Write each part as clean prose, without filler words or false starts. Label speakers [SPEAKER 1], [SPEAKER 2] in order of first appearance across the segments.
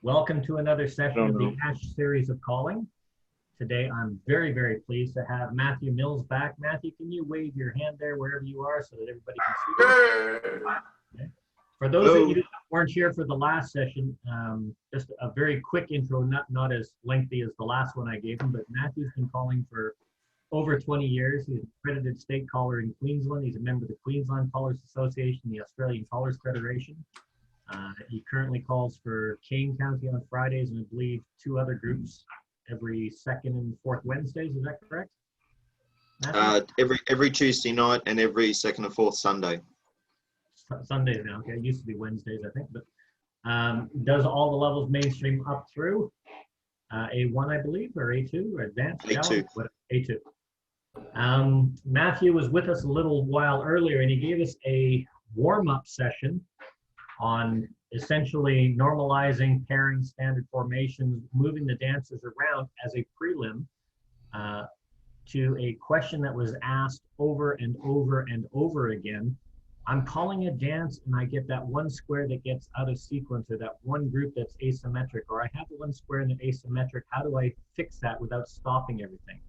[SPEAKER 1] Welcome to another session of
[SPEAKER 2] know.
[SPEAKER 1] the ASH series of calling. Today, I'm very, very pleased to have Matthew Mills back. Matthew, can you wave your hand there wherever you are so that everybody can see you? Okay. For those of you that weren't here for the last session, just a very quick intro, not as lengthy as the last one I gave him, but Matthew's been calling for over 20 years. He's an accredited state caller in Queensland. He's a member of the Queensland Callers Association, the Australian Callers Federation. He currently calls for Kane County on Fridays and I believe two other groups every second and fourth Wednesdays. Is that correct?
[SPEAKER 2] Every Tuesday night and every second and fourth Sunday.
[SPEAKER 1] Sundays now. Okay, it used to be Wednesdays, I think, but does all the levels mainstream up through A1, I believe, or A2 or advanced?
[SPEAKER 2] A2.
[SPEAKER 1] A2. Matthew was with us a little while earlier and he gave us a warm-up session on essentially normalizing pairing standard formations, moving the dancers around as a prelim to a question that was asked over and over and over again. I'm calling a dance and I get that one square that gets out of sequence, or that one group that's asymmetric, or I have one square in the asymmetric. How do I fix that without stopping everything?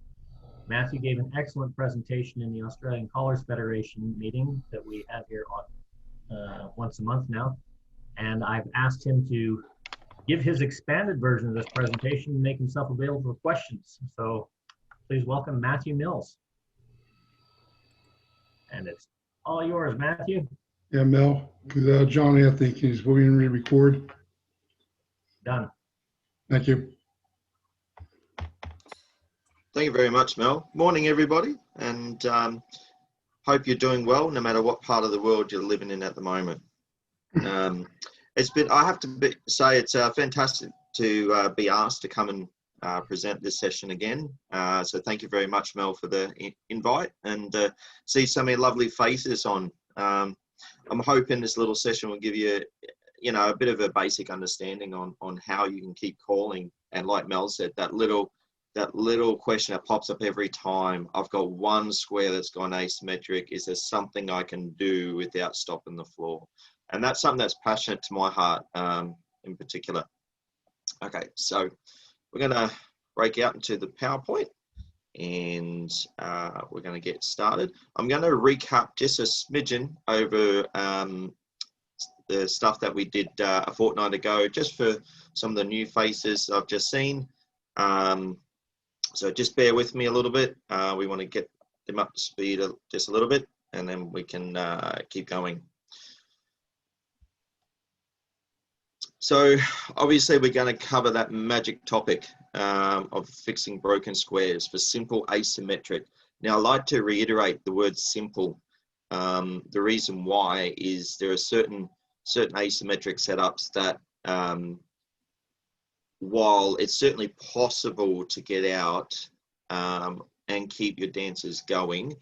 [SPEAKER 1] Matthew gave an excellent presentation in the Australian Callers Federation meeting that we have here on once a month now, and I've asked him to give his expanded version of this presentation and make himself available for questions. So please welcome Matthew Mills. And it's all yours, Matthew.
[SPEAKER 3] Yeah, Mel, John Anthony, can you go in and re-record?
[SPEAKER 1] Done.
[SPEAKER 3] Thank you.
[SPEAKER 2] Thank you very much, Mel. Morning, everybody, and hope you're doing well, no matter what part of the world you're living in at the moment. I have to say, it's fantastic to be asked to come and present this session again. So thank you very much, Mel, for the invite, and see so many lovely faces on. I'm hoping this little session will give you, a bit of a basic understanding on how you can keep calling. And like Mel said, that little question that pops up every time. I've got one square that's gone asymmetric. Is there something I can do without stopping the floor? And that's something that's passionate to my heart in particular. Okay, so we're going to break out into the PowerPoint and we're going to get started. I'm going to recap just a smidgen over the stuff that we did a fortnight ago, just for some of the new faces I've just seen. So just bear with me a little bit. We want to get them up to speed just a little bit, and then we can keep going. So obviously we're going to cover that magic topic of fixing broken squares for simple asymmetric. Now, I'd like to reiterate the word simple. The reason why is there are certain asymmetric setups that while it's certainly possible to get out and keep your dancers going,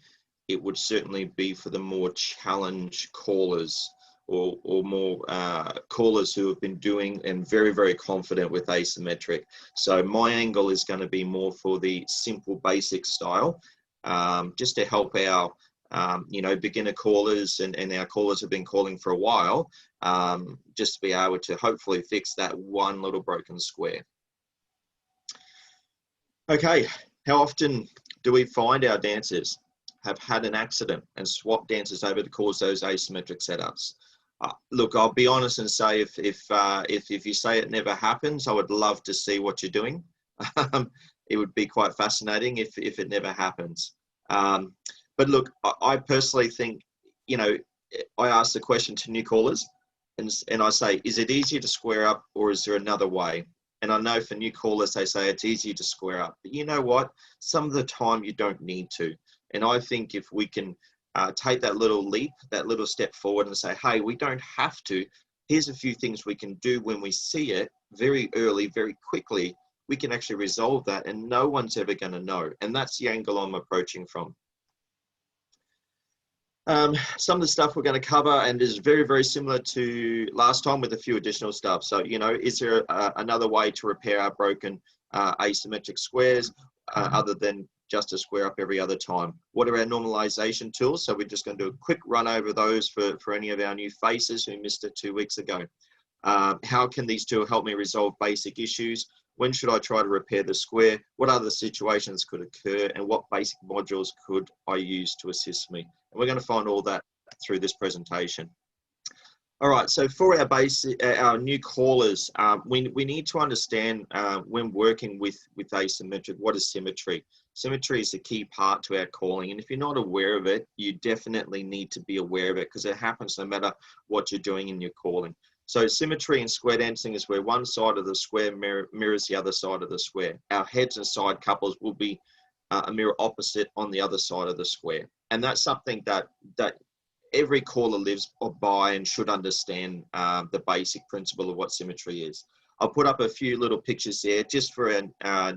[SPEAKER 2] it would certainly be for the more challenged callers or more callers who have been doing and very, very confident with asymmetric. So my angle is going to be more for the simple basic style, just to help our beginner callers and our callers have been calling for a while, just to be able to hopefully fix that one little broken square. Okay, how often do we find our dancers have had an accident and swapped dancers over to cause those asymmetric setups? Look, I'll be honest and say if you say it never happens, I would love to see what you're doing. It would be quite fascinating if it never happens. But look, I personally think, I ask the question to new callers and I say, is it easier to square up or is there another way? And I know for new callers, they say it's easier to square up. But you know what? Some of the time you don't need to. And I think if we can take that little leap, that little step forward and say, hey, we don't have to. Here's a few things we can do when we see it very early, very quickly. We can actually resolve that and no one's ever going to know. And that's the angle I'm approaching from. Some of the stuff we're going to cover and is very, very similar to last time with a few additional stuff. So, is there another way to repair our broken asymmetric squares other than just to square up every other time? What are our normalization tools? So we're just going to do a quick run over those for any of our new faces who missed it 2 weeks ago. How can these two help me resolve basic issues? When should I try to repair the square? What other situations could occur? And what basic modules could I use to assist me? And we're going to find all that through this presentation. All right, so for our new callers, we need to understand when working with asymmetric, what is symmetry? Symmetry is a key part to our calling, and if you're not aware of it, you definitely need to be aware of it, because it happens no matter what you're doing in your calling. So symmetry in square dancing is where one side of the square mirrors the other side of the square. Our heads and side couples will be a mirror opposite on the other side of the square, and that's something that every caller lives by and should understand the basic principle of what symmetry is. I'll put up a few little pictures there just for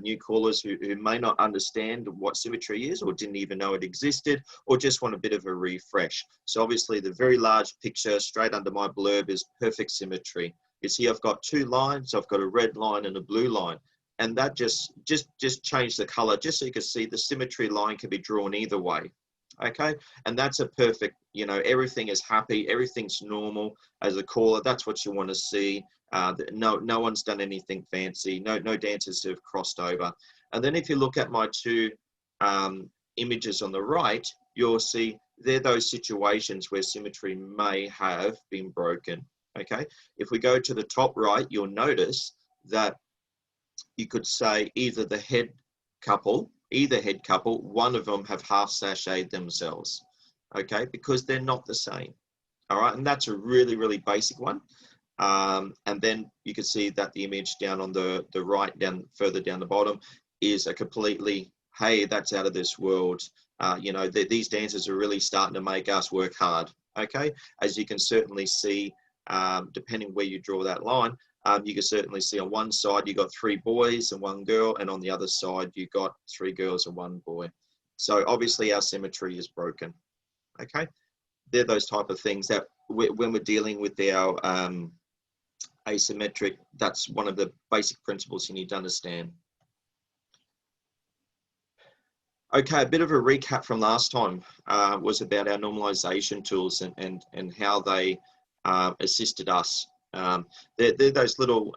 [SPEAKER 2] new callers who may not understand what symmetry is, or didn't even know it existed, or just want a bit of a refresh. So obviously the very large picture straight under my blurb is perfect symmetry. You see I've got two lines, I've got a red line and a blue line. And that just changed the color just so you can see the symmetry line can be drawn either way. Okay, and that's a perfect, you know, everything is happy, everything's normal. As a caller, that's what you want to see. No one's done anything fancy. No dancers have crossed over. And then if you look at my two images on the right, you'll see they're those situations where symmetry may have been broken. Okay, if we go to the top right, you'll notice that you could say either head couple, one of them have half sashayed themselves, okay, because they're not the same. All right, and that's a really, really basic one. And then you can see that the image down on the right, further down the bottom, is a completely, hey, that's out of this world. You know, these dancers are really starting to make us work hard, okay? As you can certainly see, depending where you draw that line, you can certainly see on one side you got 3 boys and 1 girl, and on the other side you got 3 girls and 1 boy. So obviously our symmetry is broken. Okay, they're those type of things that when we're dealing with our asymmetric, that's one of the basic principles you need to understand. Okay, a bit of a recap from last time was about our normalization tools and how they assisted us. They're those little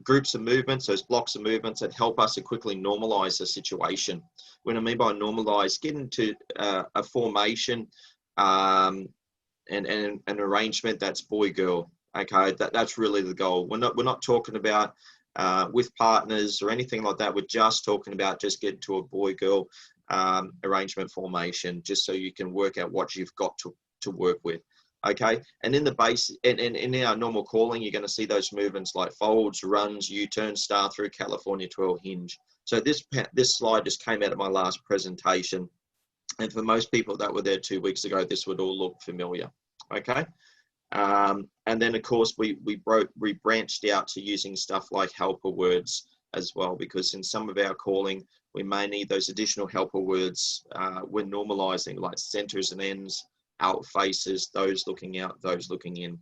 [SPEAKER 2] groups of movements, those blocks of movements that help us to quickly normalize a situation. When I mean by normalize, get into a formation and an arrangement that's boy-girl. Okay, that's really the goal. We're not talking about with partners or anything like that. We're just talking about just get to a boy-girl arrangement formation, just so you can work out what you've got to work with. Okay, and in the base, and in our normal calling, you're going to see those movements like folds, runs, U-turn, star through, California twirl, hinge. So this slide just came out of my last presentation, and for most people that were there 2 weeks ago, this would all look familiar. Okay, and then of course we branched out to using stuff like helper words as well, because in some of our calling we may need those additional helper words when normalizing, like centers and ends, out faces, those looking out, those looking in.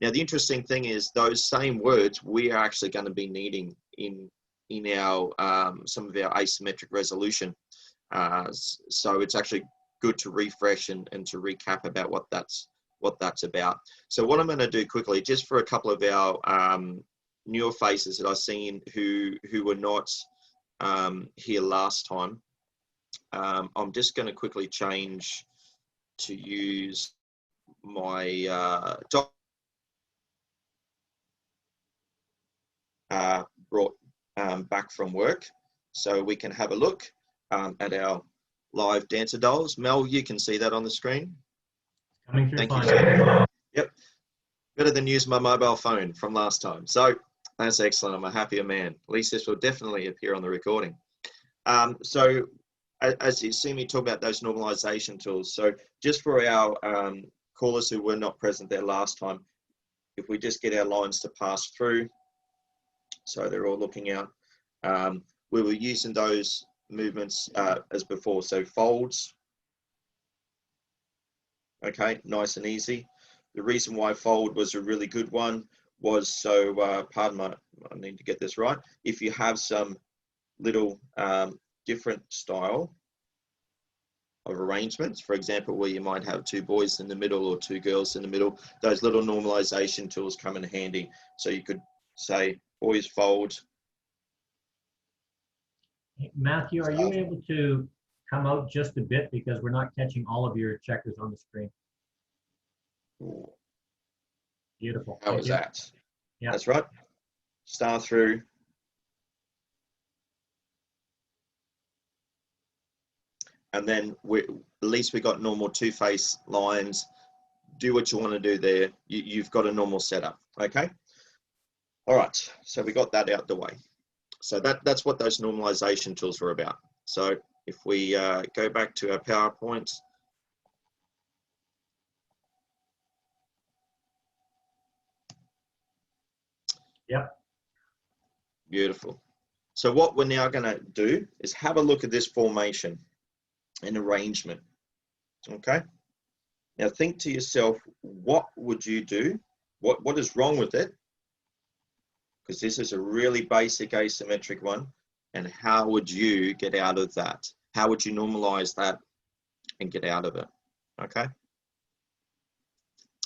[SPEAKER 2] Now the interesting thing is those same words we are actually going to be needing in our some of our asymmetric resolution. So it's actually good to refresh and to recap about what that's about. So what I'm going to do quickly, just for a couple of our newer faces that I've seen who were not here last time, I'm just going to quickly change to use my brought back from work, so we can have a look at our live dancer dolls. Mel, you can see that on the screen.
[SPEAKER 1] Coming through.
[SPEAKER 2] Thank
[SPEAKER 1] fine.
[SPEAKER 2] you. Yep, better than use my mobile phone from last time. So that's excellent. I'm a happier man. At least this will definitely appear on the recording. So as you see me talk about those normalization tools, so just for our callers who were not present there last time, if we just get our lines to pass through, so they're all looking out, we were using those movements as before, so folds, okay, nice and easy. The reason why fold was a really good one was so, pardon my, I need to get this right, if you have some little different style, of arrangements. For example, where you might have two boys in the middle or two girls in the middle, those little normalization tools come in handy. So you could say boys fold.
[SPEAKER 1] Matthew, are you able to come out just a bit, because we're not catching all of your checkers on the screen? Beautiful.
[SPEAKER 2] How was that?
[SPEAKER 1] Yeah.
[SPEAKER 2] That's right. Star through. And then at least we got normal two-face lines. Do what you want to do there. You've got a normal setup, okay? All right, so we got that out the way. So that's what those normalization tools were about. So if we go back to our PowerPoint.
[SPEAKER 1] Yep.
[SPEAKER 2] Beautiful. So what we're now going to do is have a look at this formation and arrangement, okay? Now think to yourself, what would you do? What is wrong with it? Because this is a really basic asymmetric one. And how would you get out of that? How would you normalize that and get out of it? Okay.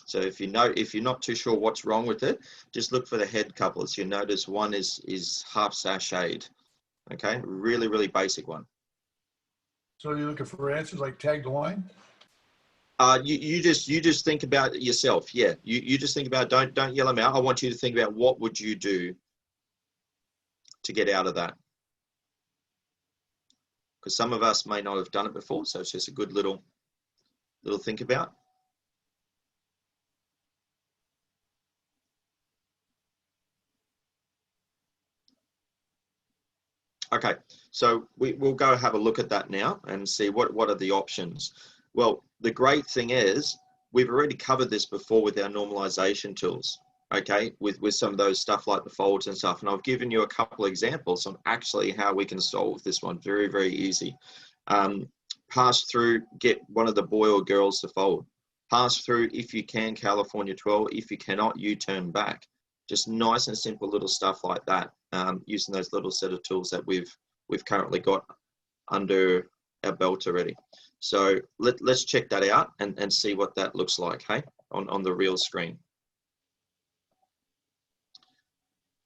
[SPEAKER 2] So if you're not too sure what's wrong with it, just look for the head couplets. You notice one is half sashayed. Okay, really, really basic one.
[SPEAKER 4] So you're looking for answers like tag the line?
[SPEAKER 2] You just think about it yourself. Yeah, you just think about it. Don't yell them out. I want you to think about what would you do to get out of that. Because some of us may not have done it before, so it's just a good little think about. Okay, so we'll go have a look at that now and see what are the options. Well, the great thing is we've already covered this before with our normalization tools, okay, with some of those stuff like the folds and stuff. And I've given you a couple of examples on actually how we can solve this one. Very, very easy. Pass through, get one of the boy or girls to fold. Pass through, if you can, California 12. If you cannot, you turn back. Just nice and simple little stuff like that, using those little set of tools that we've currently got under our belt already. So let's check that out and see what that looks like, hey, on the real screen.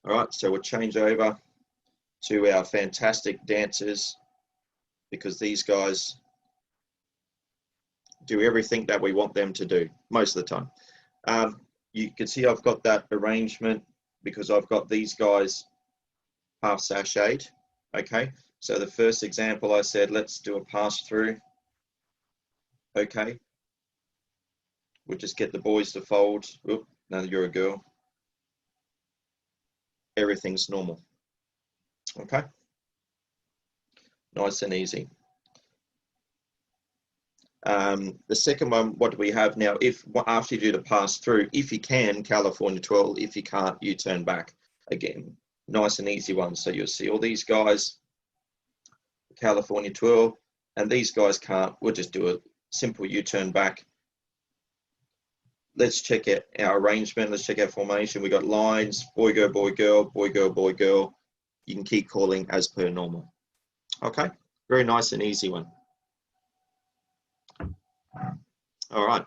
[SPEAKER 2] All right, so we'll change over to our fantastic dancers, because these guys do everything that we want them to do most of the time. You can see I've got that arrangement because I've got these guys half sashayed, okay? So the first example I said, let's do a pass through, okay? We'll just get the boys to fold. Oop, no, you're a girl. Everything's normal, okay? Nice and easy. The second one, what do we have now? If after you do the pass through, if you can, California 12, if you can't, you turn back. Again, nice and easy one. So you'll see all these guys, California 12, and these guys can't. We'll just do a simple U-turn back. Let's check out our arrangement. Let's check our formation. We got lines, boy, girl, boy, girl, boy, girl, boy, girl. You can keep calling as per normal. Okay, very nice and easy one. All right,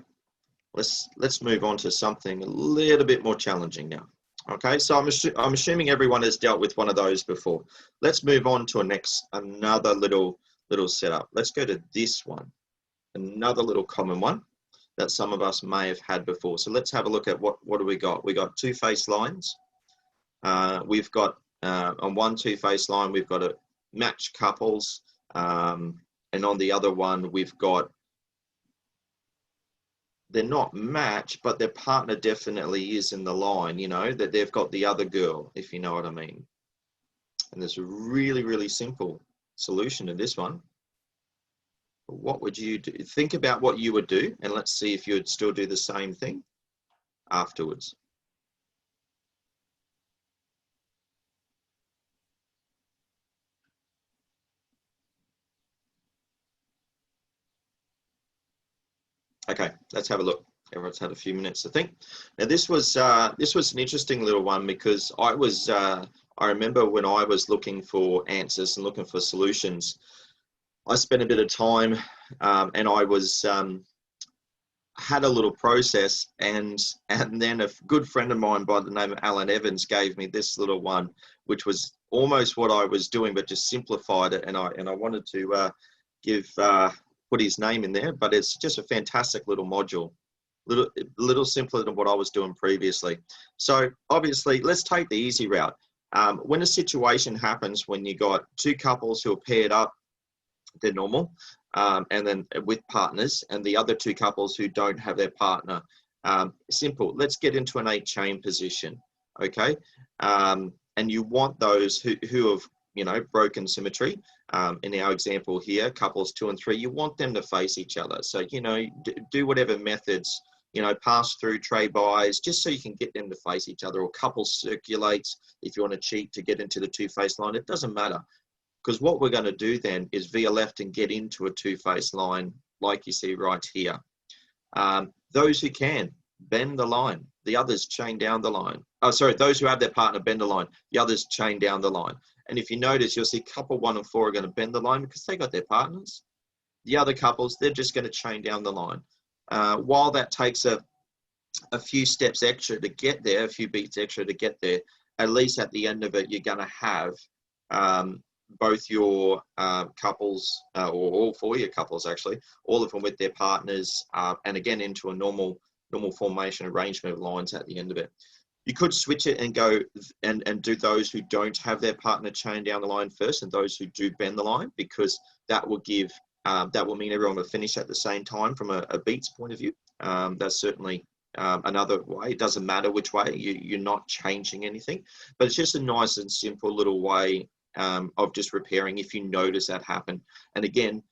[SPEAKER 2] let's move on to something a little bit more challenging now. Okay, so I'm assuming everyone has dealt with one of those before. Let's move on to another little setup. Let's go to this one, another little common one that some of us may have had before. So let's have a look at what do we got. We got two-face lines. We've got on one two-face line we've got a match couples, and on the other one we've got, they're not matched, but their partner definitely is in the line, you know, that they've got the other girl, if you know what I mean. And there's a really, really simple solution to this one. What would you do? Think about what you would do, and let's see if you would still do the same thing afterwards. Okay, let's have a look. Everyone's had a few minutes to think. Now this was an interesting little one, because I remember when I was looking for answers and looking for solutions, I spent a bit of time and I was had a little process, and then a good friend of mine by the name of Alan Evans gave me this little one, which was almost what I was doing, but just simplified it. And I wanted to put his name in there, but it's just a fantastic little module, little simpler than what I was doing previously. So obviously, let's take the easy route. When a situation happens when you got two couples who are paired up, they're normal, and then with partners, and the other two couples who don't have their partner. Simple. Let's get into an 8-chain position, okay? And you want those who have, you know, broken symmetry. In our example here, couples 2 and 3, you want them to face each other. So, you know, do whatever methods, you know, pass through, tray buys, just so you can get them to face each other, or couples circulates if you want to cheat to get into the 2-face line. It doesn't matter. Because what we're going to do then is veer left and get into a 2-face line, like you see right here. Those who can, bend the line. The others chain down the line. Oh, sorry, those who have their partner bend the line. The others chain down the line. And if you notice, you'll see couple 1 and 4 are going to bend the line because they got their partners. The other couples, they're just going to chain down the line. While that takes a few steps extra to get there, a few beats extra to get there, at least at the end of it, you're going to have both your couples, or all 4 your couples actually, all of them with their partners, and again into a normal formation arrangement of lines at the end of it. You could switch it and go and do those who don't have their partner chain down the line first, and those who do bend the line, because that will give that will mean everyone will finish at the same time from a beats point of view. That's certainly another way. It doesn't matter which way, you're not changing anything, but it's just a nice and simple little way of just repairing if you notice that happen. And again,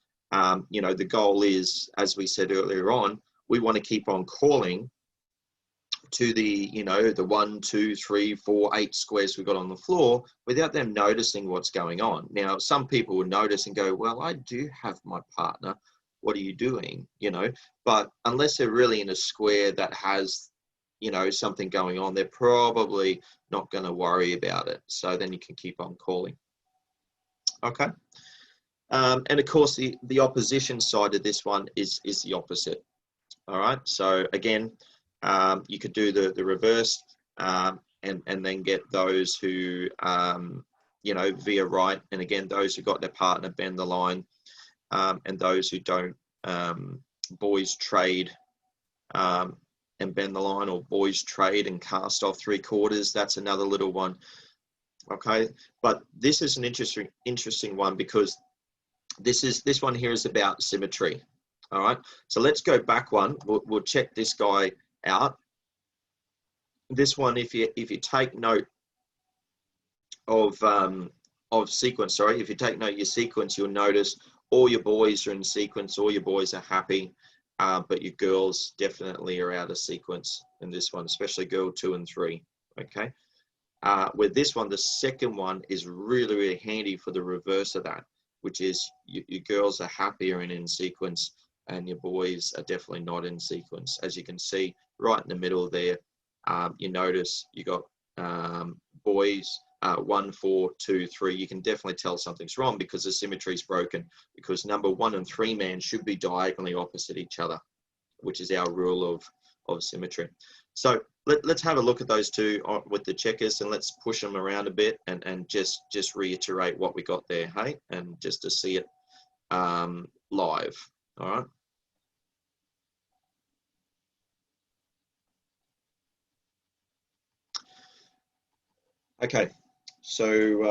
[SPEAKER 2] you know, the goal is, as we said earlier on, we want to keep on calling to the, you know, the 1, 2, 3, 4, 8 squares we've got on the floor without them noticing what's going on. Now, some people will notice and go, well, I do have my partner. What are you doing? You know, but unless they're really in a square that has, you know, something going on, they're probably not going to worry about it. So then you can keep on calling. Okay. And of course, the opposition side of this one is the opposite. All right. So again, you could do the reverse, and then get those who, you know, veer right. And again, those who got their partner bend the line, and those who don't, boys trade and bend the line, or boys trade and cast off 3/4. That's another little one. Okay, but this is an interesting one, because this one here is about symmetry. All right, so let's go back one. We'll check this guy out. This one, if you take note of sequence, sorry, if you take note of your sequence, you'll notice all your boys are in sequence, all your boys are happy, but your girls definitely are out of sequence in this one, especially girl 2 and 3. Okay. With this one, the second one is really, really handy for the reverse of that, which is your girls are happier and in sequence, and your boys are definitely not in sequence. As you can see right in the middle there, you notice you got boys 1, 4, 2, 3. You can definitely tell something's wrong because the symmetry is broken, because number 1 and 3 man should be diagonally opposite each other, which is our rule of symmetry. So let's have a look at those two with the checkers, and let's push them around a bit and just reiterate what we got there, hey, and just to see it live. All right. Okay, so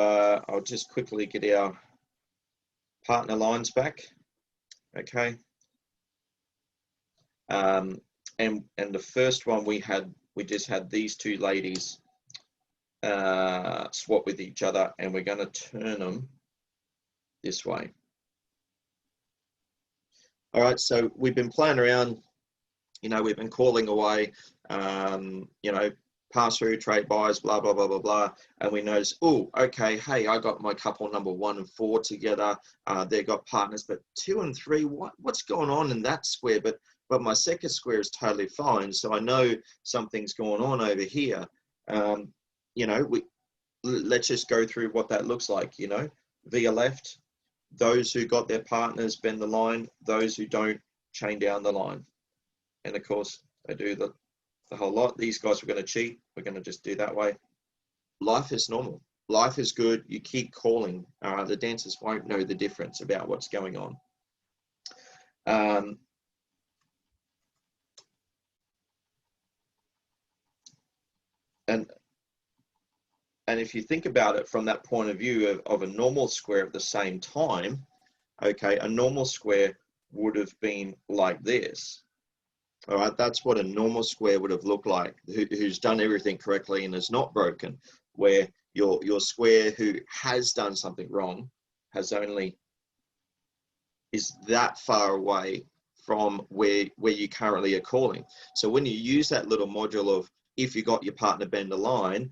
[SPEAKER 2] I'll just quickly get our partner lines back. Okay. And the first one we just had these two ladies swap with each other, and we're going to turn them this way. All right, so we've been playing around, you know, we've been calling away, you know, pass through, trade buys, blah, blah, blah, blah, blah. And we notice, oh, okay, hey, I got my couple number 1 and 4 together. They've got partners, but 2 and 3, what's going on in that square? But my second square is totally fine. So I know something's going on over here. You know, let's just go through what that looks like, you know, veer left, those who got their partners bend the line, those who don't chain down the line. And of course, they do the whole lot. These guys are going to cheat. We're going to just do that way. Life is normal. Life is good. You keep calling. The dancers won't know the difference about what's going on. And if you think about it from that point of view of a normal square at the same time, okay, a normal square would have been like this. All right, that's what a normal square would have looked like, who's done everything correctly and is not broken, where your square who has done something wrong is that far away from where you currently are calling. So when you use that little module of if you got your partner bend a line,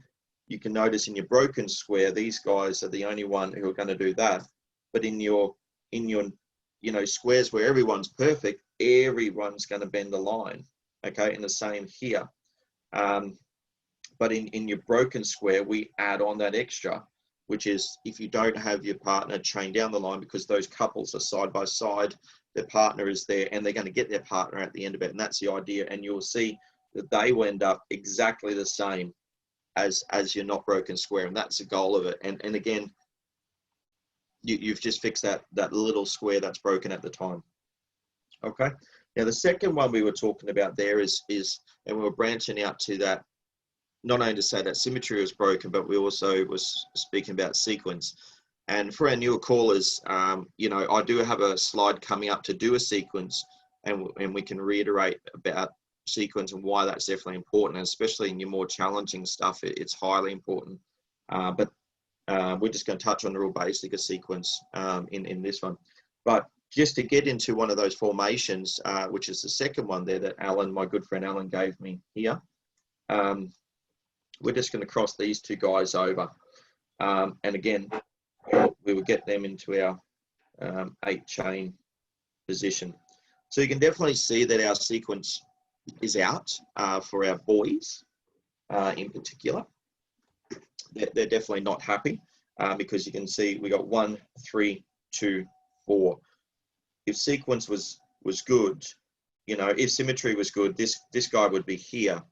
[SPEAKER 2] you can notice in your broken square, these guys are the only one who are going to do that. But in your squares where everyone's perfect, everyone's going to bend the line. Okay, and the same here. But in your broken square, we add on that extra, which is if you don't have your partner chain down the line, because those couples are side by side, their partner is there and they're going to get their partner at the end of it. And that's the idea. And you'll see that they will end up exactly the same as your not broken square. And that's the goal of it. And again, you've just fixed that little square that's broken at the time. Okay. Now the second one we were talking about there is, and we were branching out to that, not only to say that symmetry was broken, but we also was speaking about sequence. And for our newer callers, I do have a slide coming up to do a sequence, and we can reiterate about sequence and why that's definitely important, especially in your more challenging stuff. It's highly important. But we're just going to touch on the real basic of sequence in this one. But just to get into one of those formations, which is the second one there that Alan, my good friend Alan, gave me here. We're just going to cross these two guys over. And again, we will get them into our 8-chain position. So you can definitely see that our sequence is out for our boys in particular. They're definitely not happy because you can see we got 1, 3, 2, 4. If sequence was good, if symmetry was good, this guy would be here.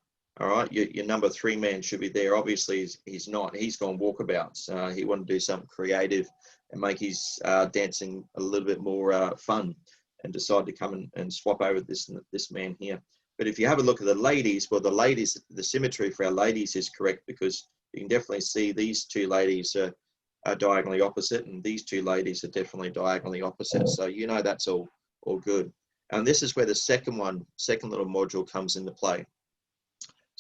[SPEAKER 2] All right, your number 3 man should be there. Obviously, he's not. He's gone walkabouts. He wanted to do something creative and make his dancing a little bit more fun, and decided to come and swap over this man here. But if you have a look at the ladies, well, the symmetry for our ladies is correct, because you can definitely see these two ladies are diagonally opposite, and these two ladies are definitely diagonally opposite. So that's all good. And this is where the second little module comes into play.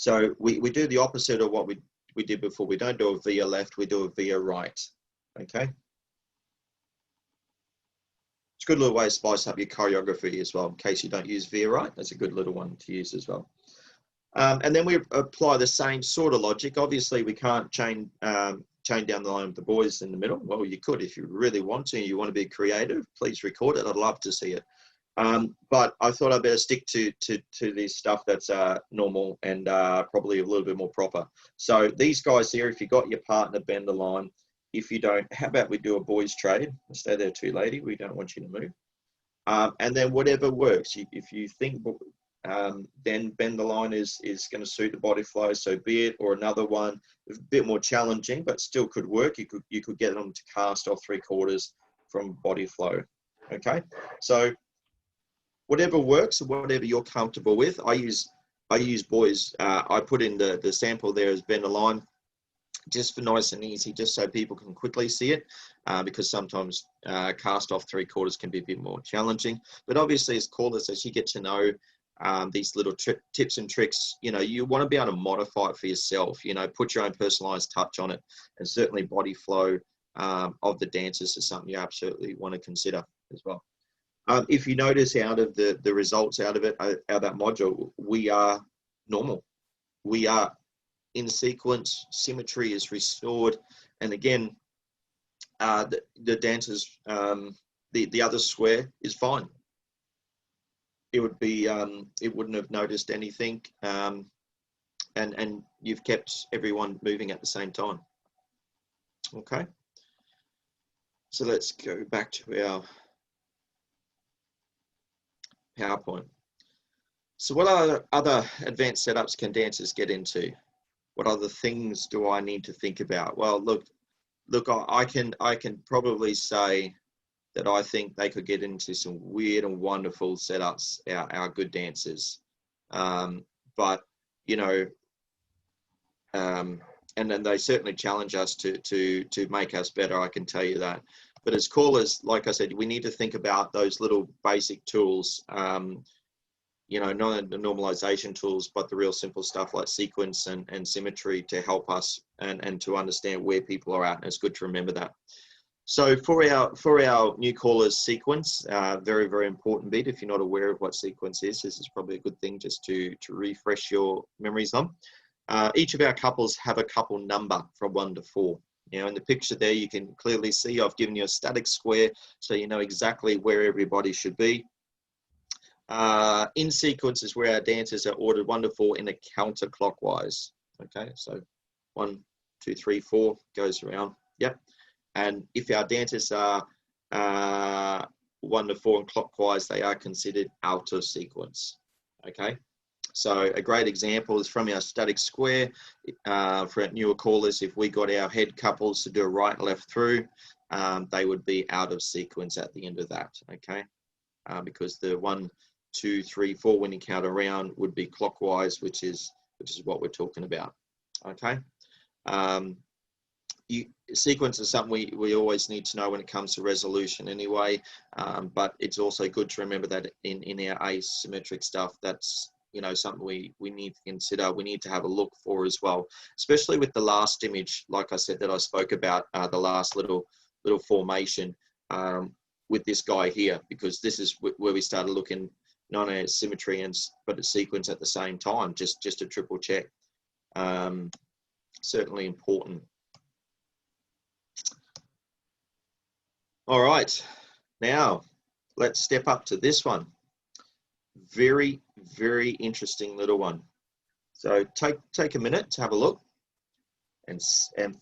[SPEAKER 2] So we do the opposite of what we did before. We don't do a via left, we do a via right. Okay. It's a good little way to spice up your choreography as well, in case you don't use via right. That's a good little one to use as well. And then we apply the same sort of logic. Obviously, we can't chain down the line with the boys in the middle. Well, you could if you really want to. You want to be creative, please record it. I'd love to see it. But I thought I'd better stick to this stuff that's normal and probably a little bit more proper. So these guys here, if you got your partner, bend the line. If you don't, how about we do a boys trade? Stay there too, lady. We don't want you to move. And then whatever works. If you think then bend the line is going to suit the body flow, so be it. Or another one, a bit more challenging, but still could work. You could get them to cast off 3/4 from body flow. Okay, so whatever works, whatever you're comfortable with. I use boys. I put in the sample there as bend a line, just for nice and easy, just so people can quickly see it, because sometimes cast off 3/4 can be a bit more challenging. But obviously, as callers, as you get to know these little tips and tricks, you want to be able to modify it for yourself. Put your own personalized touch on it, and certainly body flow of the dancers is something you absolutely want to consider as well. If you notice out of the results out of that module, we are normal. We are in sequence, symmetry is restored. And again, the dancers, the other square is fine. It would be, it wouldn't have noticed anything. And you've kept everyone moving at the same time. Okay. So let's go back to our PowerPoint. So what other advanced setups can dancers get into? What other things do I need to think about? Well, look, I can probably say that I think they could get into some weird and wonderful setups, our good dancers. But, you know, and then they certainly challenge us to make us better, I can tell you that. But as callers, like I said, we need to think about those little basic tools, you know, not the normalization tools, but the real simple stuff like sequence and symmetry to help us and to understand where people are at. And it's good to remember that. So for our new callers, sequence, very, very important bit. If you're not aware of what sequence is, this is probably a good thing just to refresh your memories on. Each of our couples have a couple number from 1 to 4. You know, in the picture there, you can clearly see I've given you a static square, so you know exactly where everybody should be. In sequence is where our dancers are ordered 1 to 4 in a counterclockwise. Okay, so 1, 2, 3, 4 goes around. Yep. And if our dancers are 1 to 4 and clockwise, they are considered out of sequence. Okay. So a great example is from our static square. For our newer callers, if we got our head couples to do a right and left through, they would be out of sequence at the end of that. Okay. Because the 1, 2, 3, 4 when you count around would be clockwise, which is what we're talking about. Okay. Sequence is something we always need to know when it comes to resolution anyway, but it's also good to remember that in our asymmetric stuff, that's, you know, something we need to consider, we need to have a look for as well, especially with the last image, like I said, that I spoke about, the last little formation with this guy here, because this is where we started looking not at symmetry but at sequence at the same time, just to triple check. Certainly important. All right, now let's step up to this one. Very, very interesting little one. So take a minute to have a look and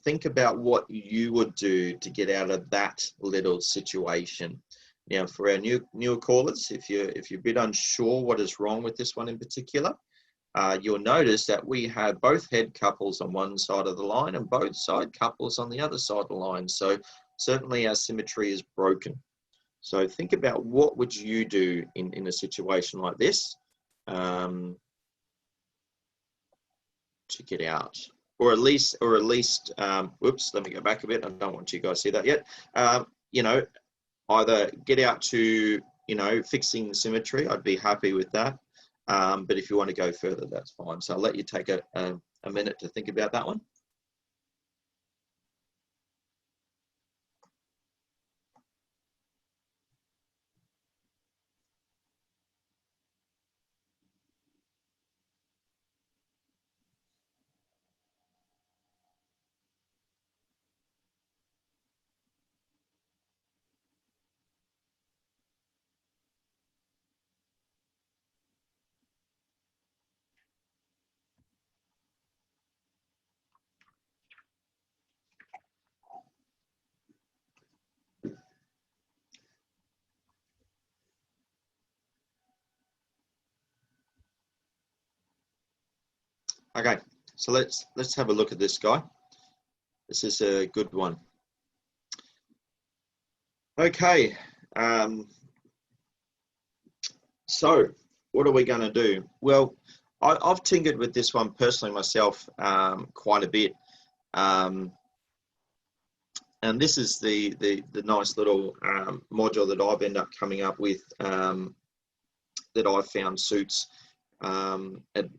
[SPEAKER 2] think about what you would do to get out of that little situation. Now, for our newer callers, if you're a bit unsure what is wrong with this one in particular, you'll notice that we have both head couples on one side of the line and both side couples on the other side of the line. So certainly our symmetry is broken. So think about what would you do in a situation like this to get out, or at least, whoops, let me go back a bit. I don't want you guys to see that yet. You know, either get out to, you know, fixing symmetry. I'd be happy with that. But if you want to go further, that's fine. So I'll let you take a minute to think about that one. Okay, so let's have a look at this guy. This is a good one. Okay, so what are we going to do? Well, I've tinkered with this one personally myself quite a bit, and this is the nice little module that I've ended up coming up with that I've found suits. It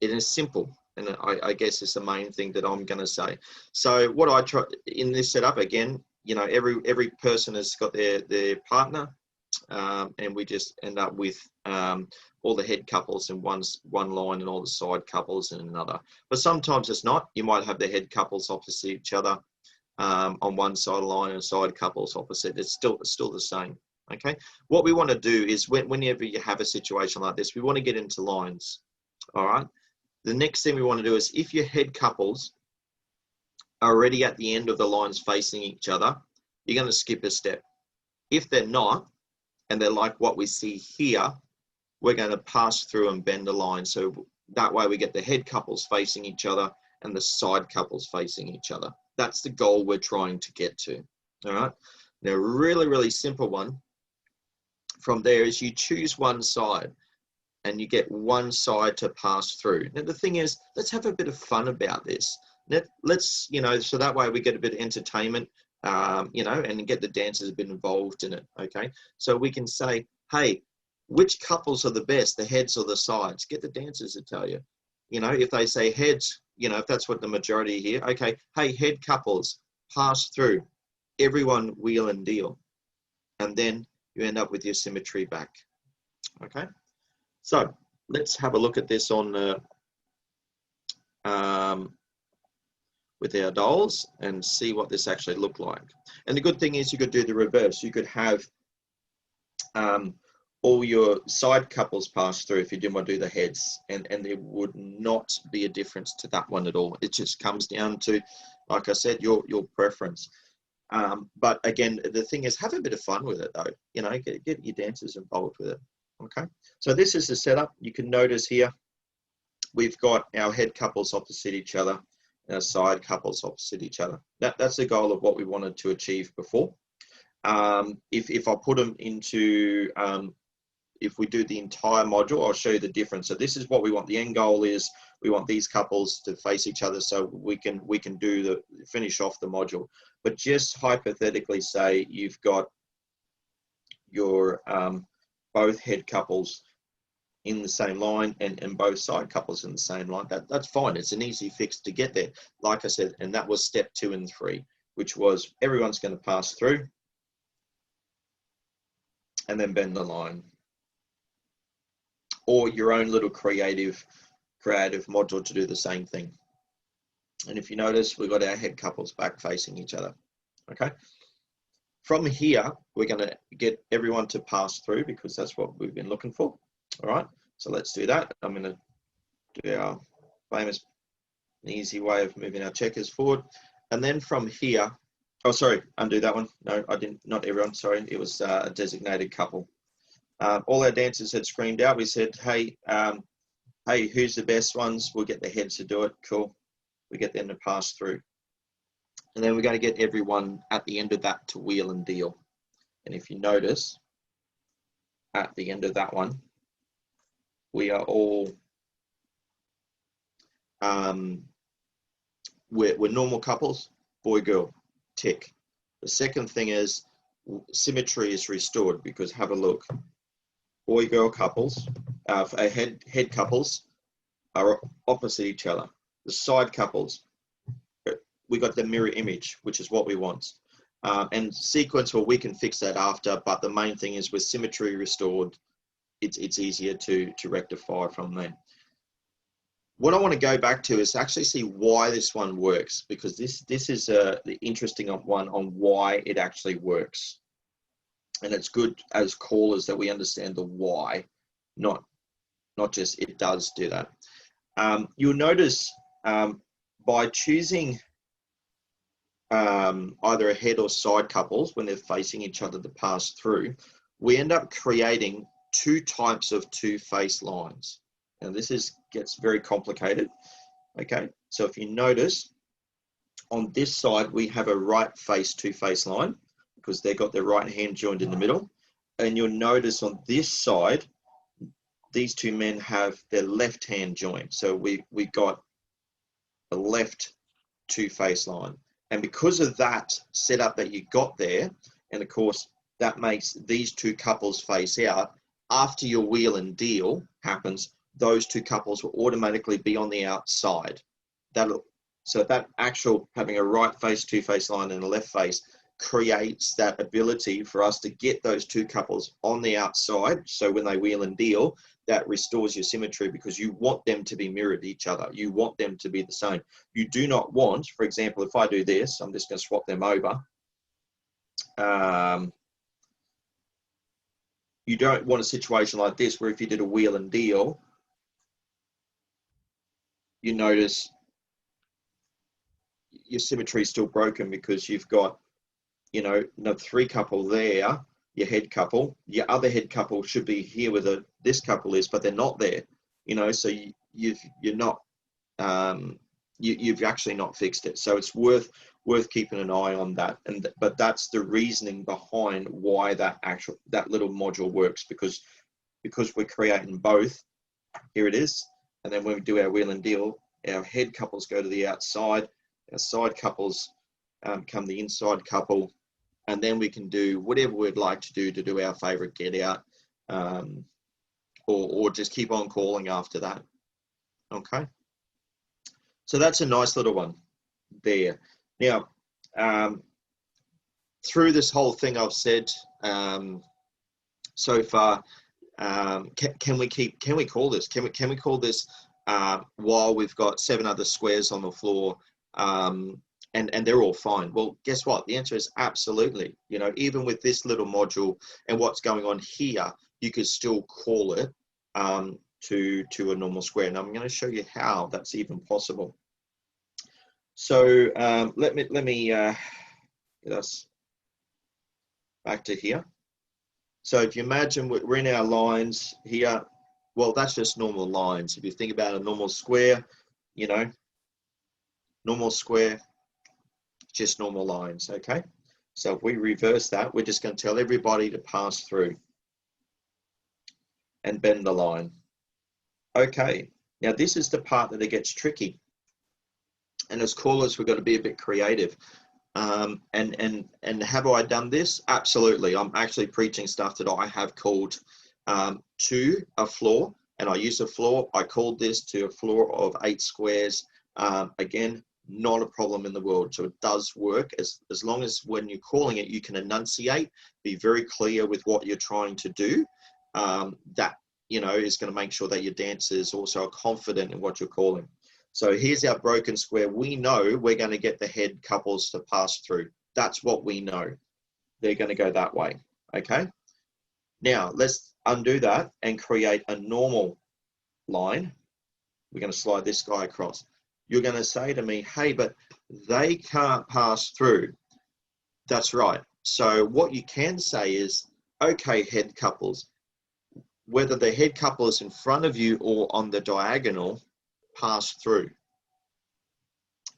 [SPEAKER 2] is simple. And I guess it's the main thing that I'm going to say. So what I try in this setup, again, you know, every person has got their partner, and we just end up with all the head couples in one line and all the side couples in another. But sometimes it's not. You might have the head couples opposite each other on one side of the line and side couples opposite. It's still the same. Okay. What we want to do is whenever you have a situation like this, we want to get into lines. All right. The next thing we want to do is, if your head couples are already at the end of the lines facing each other, you're going to skip a step. If they're not, and they're like what we see here, we're going to pass through and bend the line. So that way we get the head couples facing each other and the side couples facing each other. That's the goal we're trying to get to. All right. Now, really, really simple one from there is you choose one side and you get one side to pass through. Now, the thing is, let's have a bit of fun about this. Let's, you know, so that way we get a bit of entertainment, you know, and get the dancers a bit involved in it, okay? So we can say, hey, which couples are the best, the heads or the sides? Get the dancers to tell you. You know, if they say heads, you know, if that's what the majority here, okay, hey, head couples, pass through. Everyone wheel and deal. And then you end up with your symmetry back, okay? So let's have a look at this on with our dolls and see what this actually looked like. And the good thing is you could do the reverse. You could have all your side couples pass through if you didn't want to do the heads, and there would not be a difference to that one at all. It just comes down to, like I said, your preference. But again, the thing is, have a bit of fun with it though. You know, get your dancers involved with it. Okay. So this is the setup. You can notice here, we've got our head couples opposite each other and our side couples opposite each other. That's the goal of what we wanted to achieve before. If I put them into, if we do the entire module, I'll show you the difference. So this is what we want. The end goal is we want these couples to face each other so we can do finish off the module. But just hypothetically say you've got your both head couples in the same line and both side couples in the same line. That's fine. It's an easy fix to get there. Like I said, and that was step 2 and 3, which was everyone's going to pass through and then bend the line. Or your own little creative module to do the same thing. And if you notice, we've got our head couples back facing each other. Okay. From here, we're going to get everyone to pass through because that's what we've been looking for. All right. So let's do that. I'm going to do our famous easy way of moving our checkers forward. And then from here, oh, sorry, undo that one. No, I didn't, not everyone, sorry. It was a designated couple. All our dancers had screamed out. We said, hey, hey, who's the best ones? We'll get the heads to do it. Cool. We get them to pass through. And then we're going to get everyone at the end of that to wheel and deal. And if you notice, at the end of that one, we are all, we're normal couples, boy, girl, tick. The second thing is symmetry is restored because have a look. Boy, girl couples, head couples are opposite each other. The side couples, we got the mirror image, which is what we want. And sequence, well, we can fix that after, but the main thing is with symmetry restored, it's easier to rectify from there. What I want to go back to is actually see why this one works, because this is the interesting one on why it actually works. And it's good as callers that we understand the why, not just it does do that. You'll notice by choosing either a head or side couples when they're facing each other to pass through, we end up creating 2 types of two-face lines. And this gets very complicated. Okay, so if you notice on this side, we have a right face two-face line because they've got their right hand joined in the middle. And you'll notice on this side, these 2 men have their left hand joined. So we got a left two-face line. And because of that setup that you got there, and of course, that makes these 2 couples face out, after your wheel and deal happens, those 2 couples will automatically be on the outside. So that actual having a right face, two-face line and a left face creates that ability for us to get those 2 couples on the outside. So when they wheel and deal, that restores your symmetry because you want them to be mirrored each other. You want them to be the same. You do not want, for example, if I do this, I'm just going to swap them over. You don't want a situation like this where if you did a wheel and deal, you notice your symmetry is still broken because you've got, you know, the 3 couple there, your head couple, your other head couple should be here where this couple is, but they're not there, you know, so you're not, you've actually not fixed it. So it's worth keeping an eye on that. But that's the reasoning behind why that little module works, because we're creating both. Here it is. And then when we do our wheel and deal, our head couples go to the outside, our side couples come the inside couple, and then we can do whatever we'd like to do our favorite get out, or just keep on calling after that. Okay. So that's a nice little one there. Now, through this whole thing I've said so far, can we call this? Can we call this while we've got 7 other squares on the floor, and they're all fine? Well, guess what? The answer is absolutely. You know, even with this little module and what's going on here, you could still call it to a normal square. And I'm going to show you how that's even possible. So let me get us back to here. So if you imagine we're in our lines here, well, that's just normal lines. If you think about a normal square, you know, normal square, just normal lines, okay? So if we reverse that, we're just going to tell everybody to pass through and bend the line. Okay, now this is the part that it gets tricky. And as callers, we've got to be a bit creative. And have I done this? Absolutely. I'm actually preaching stuff that I have called to a floor, and I use a floor. I called this to a floor of 8 squares. Again, not a problem in the world. So it does work as long as when you're calling it, you can enunciate, be very clear with what you're trying to do. That, you know, is going to make sure that your dancers also are confident in what you're calling. So here's our broken square. We know we're going to get the head couples to pass through. That's what we know. They're going to go that way, okay? Now, let's undo that and create a normal line. We're going to slide this guy across. You're going to say to me, hey, but they can't pass through. That's right. So what you can say is, okay, head couples, whether the head couple is in front of you or on the diagonal, pass through.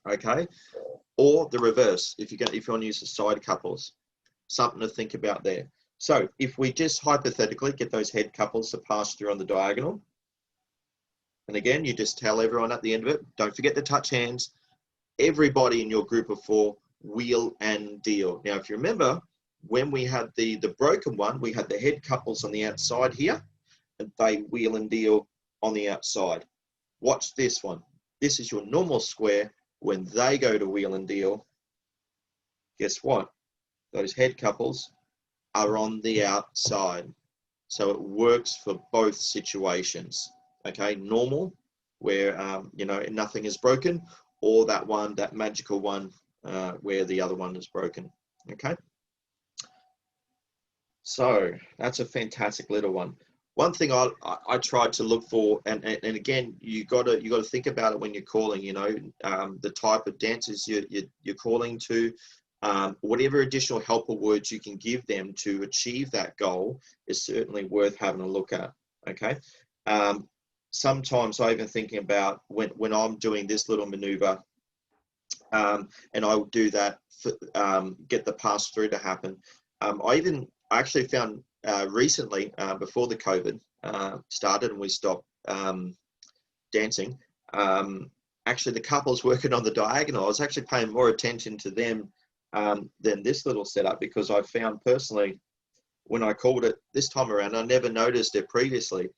[SPEAKER 2] Okay, or the reverse, if you want to use the side couples. Something to think about there. So if we just hypothetically get those head couples to pass through on the diagonal, and again, you just tell everyone at the end of it, don't forget to touch hands. Everybody in your group of 4, wheel and deal. Now, if you remember, when we had the broken one, we had the head couples on the outside here, and they wheel and deal on the outside. Watch this one. This is your normal square. When they go to wheel and deal, guess what? Those head couples are on the outside. So it works for both situations. Okay, normal, where you know, nothing is broken, or that one, that magical one, where the other one is broken. Okay. So that's a fantastic little one. One thing I tried to look for, and again, you got to think about it when you're calling. You know, the type of dancers you're calling to, whatever additional helper words you can give them to achieve that goal is certainly worth having a look at. Okay. Sometimes I even thinking about when I'm doing this little maneuver, and I'll do that for, get the pass through to happen. I actually found recently, before the COVID started and we stopped dancing, actually the couples working on the diagonal, I was actually paying more attention to them than this little setup, because I found personally, when I called it this time around, I never noticed it previously,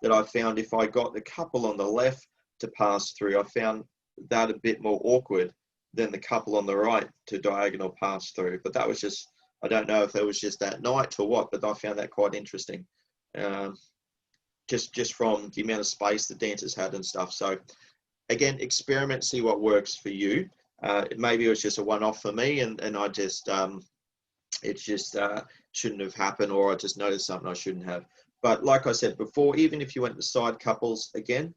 [SPEAKER 2] that I found if I got the couple on the left to pass through, I found that a bit more awkward than the couple on the right to diagonal pass through. But that was just, I don't know if it was just that night or what, but I found that quite interesting. Just from the amount of space the dancers had and stuff. So again, experiment, see what works for you. Maybe it was just a one-off for me, and I just, it just shouldn't have happened, or I just noticed something I shouldn't have. But like I said before, even if you went to side couples, again,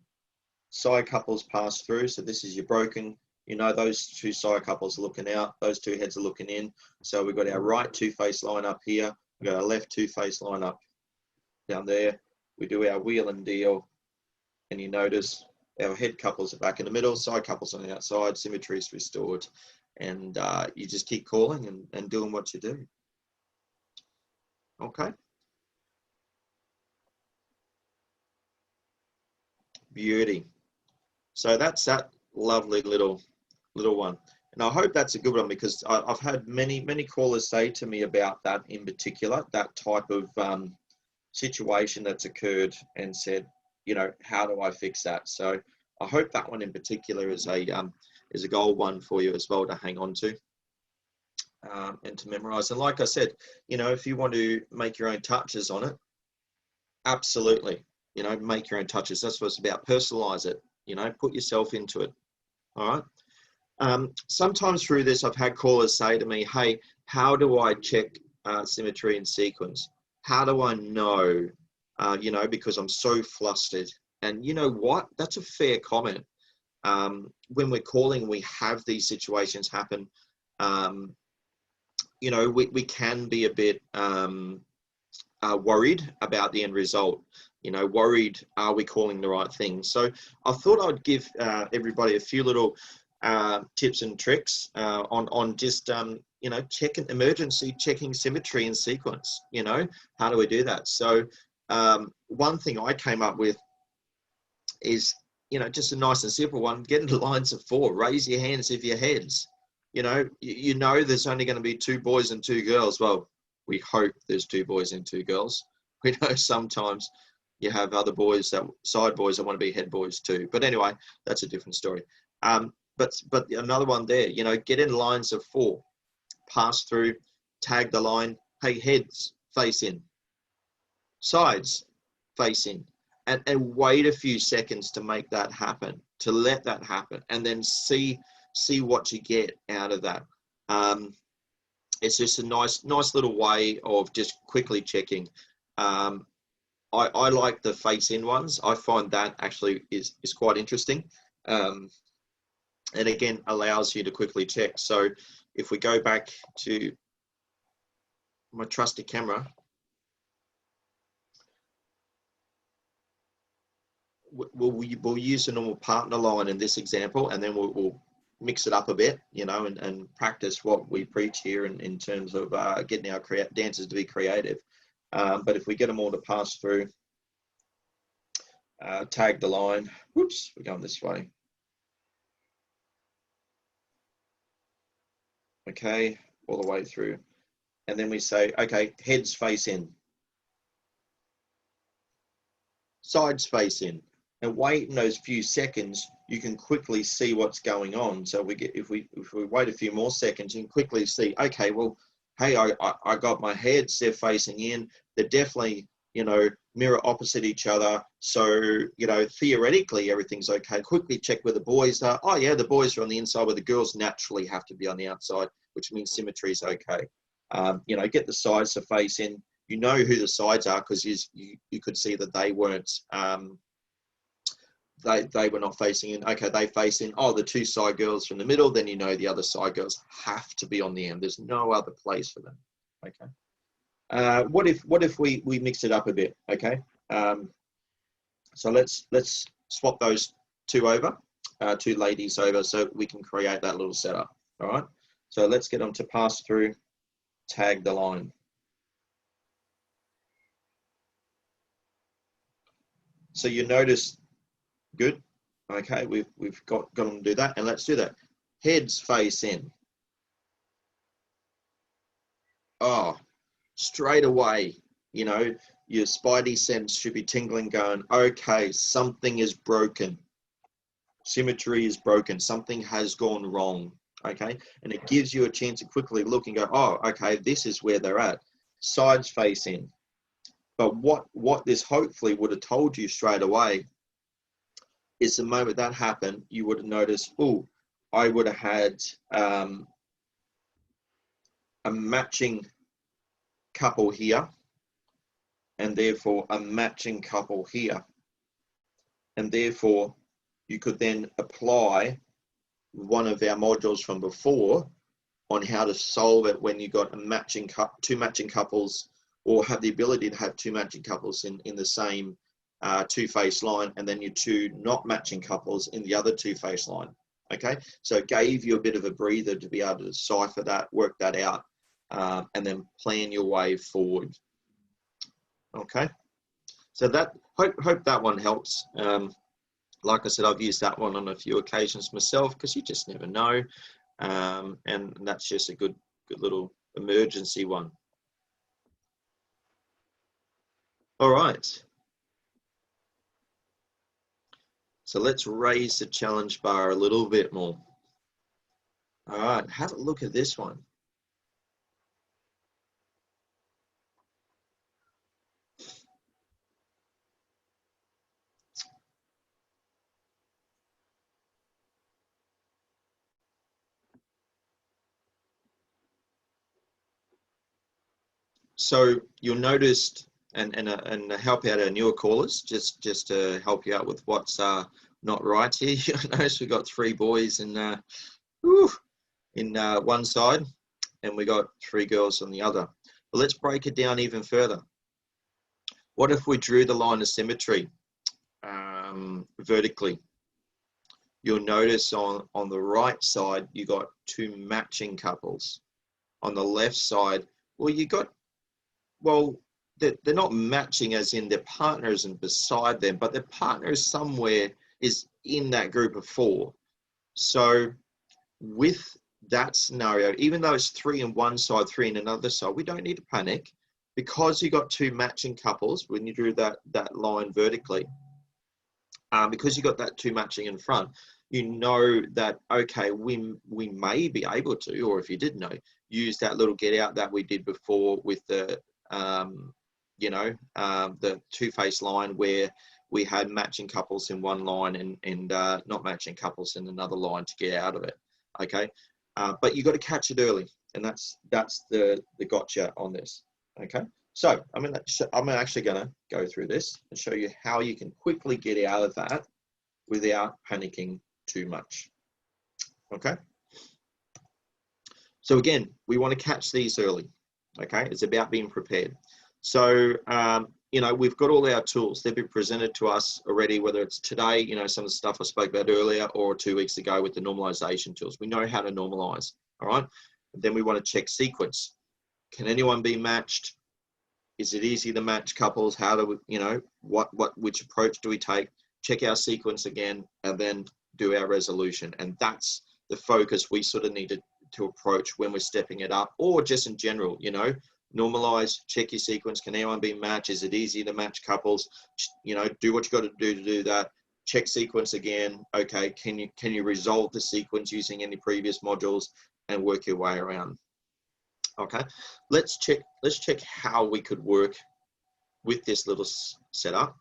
[SPEAKER 2] side couples pass through. So this is your broken, you know, those two side couples are looking out, those two heads are looking in. So we've got our right two-face line up here, we've got our left two-face line up down there. We do our wheel and deal, and you notice our head couples are back in the middle, side couples on the outside, symmetry is restored, and you just keep calling and doing what you do. Okay. Beauty. So that's that lovely little one. And I hope that's a good one, because I've had many callers say to me about that in particular, that type of situation that's occurred, and said, you know, how do I fix that? So I hope that one in particular is a gold one for you as well to hang on to and to memorize. And like I said, you know, if you want to make your own touches on it, absolutely, you know, make your own touches. That's what it's about. Personalize it, you know, put yourself into it. All right. Sometimes through this, I've had callers say to me, hey, how do I check symmetry and sequence? How do I know, you know, because I'm so flustered? And you know what? That's a fair comment. When we're calling, we have these situations happen. You know, we can be a bit worried about the end result. You know, worried, are we calling the right thing? So I thought I'd give everybody a few little tips and tricks on just, you know, checking symmetry and sequence. You know, how do we do that? So one thing I came up with is, you know, just a nice and simple one. Get into lines of 4. Raise your hands if your heads. You know, you know there's only going to be 2 boys and 2 girls. Well, we hope there's 2 boys and 2 girls. We know sometimes you have other boys, side boys that want to be head boys too. But anyway, that's a different story. But another one there, you know, get in lines of 4. Pass through, tag the line. Hey, heads, face in. Sides, face in. And wait a few seconds to make that happen, to let that happen, and then see what you get out of that. It's just a nice little way of just quickly checking. I like the face in ones. I find that actually is quite interesting. And again, allows you to quickly check. So if we go back to my trusty camera, we'll use a normal partner line in this example, and then we'll mix it up a bit, you know, and practice what we preach here in terms of getting our dancers to be creative. But if we get them all to pass through, tag the line, whoops, we're going this way. Okay, all the way through. And then we say, okay, heads face in. Sides face in. And wait in those few seconds, you can quickly see what's going on. So if we wait a few more seconds, you can quickly see, okay, well, hey, I got my heads, they're facing in. They're definitely, you know, mirror opposite each other. So, you know, theoretically, everything's okay. Quickly check where the boys are. Oh yeah, the boys are on the inside, where the girls naturally have to be on the outside, which means symmetry is okay. You know, get the sides to face in. You know who the sides are, because you could see that they weren't, they were not facing in. Okay, they face in. Oh, the 2 side girls from the middle, then you know the other side girls have to be on the end. There's no other place for them. Okay. What if we mix it up a bit? Okay. So let's swap those 2 over, 2 ladies over, so we can create that little setup. All right. So let's get them to pass through, tag the line. So you notice, good. Okay, we've got them to do that, and let's do that. Heads face in. Oh, straight away, you know, your spidey sense should be tingling, going, okay, something is broken. Symmetry is broken. Something has gone wrong. Okay, and it gives you a chance to quickly look and go, oh, okay, this is where they're at. Sides face in. But what this hopefully would have told you straight away is the moment that happened, you would have noticed, oh, I would have had a matching couple here, and therefore a matching couple here. And therefore, you could then apply one of our modules from before on how to solve it when you got two matching couples, or have the ability to have two matching couples in the same two-face line, and then your two not matching couples in the other two-face line. Okay, so it gave you a bit of a breather to be able to decipher that, work that out, and then plan your way forward. Okay, so that hope that one helps. Like I said, I've used that one on a few occasions myself, because you just never know, and that's just a good little emergency one. All right. So let's raise the challenge bar a little bit more. All right, have a look at this one. So you'll notice, and help out our newer callers, just to help you out with what's not right here. You'll notice we got 3 boys in one side, and we got 3 girls on the other. But let's break it down even further. What if we drew the line of symmetry vertically? You'll notice on the right side, you got 2 matching couples. On the left side, well, you got, well, they're not matching as in their partner isn't beside them, but their partner is somewhere is in that group of 4. So with that scenario, even though it's 3 in one side, 3 in another side, we don't need to panic, because you got 2 matching couples when you drew that line vertically. Because you got that 2 matching in front, you know that, okay, we may be able to, or if you didn't know, use that little get out that we did before with the the two-face line, where we had matching couples in one line and not matching couples in another line to get out of it. Okay, but you got to catch it early, and that's the gotcha on this. Okay, so I'm actually going to go through this and show you how you can quickly get out of that without panicking too much. Okay, so again, we want to catch these early. Okay, it's about being prepared. So we've got all our tools. They've been presented to us already, whether it's today, some of the stuff I spoke about earlier, or 2 weeks ago with the normalization tools. We know how to normalize. All right, and then we want to check sequence. Can anyone be matched? Is it easy to match couples? How do we, which approach do we take? Check our sequence again, and then do our resolution. And that's the focus we sort of need to approach when we're stepping it up, or just in general, normalize, check your sequence. Can anyone be matched? Is it easy to match couples? Do what you got to do that. Check sequence again. Okay, can you resolve the sequence using any previous modules, and work your way around? Okay, let's check how we could work with this little setup.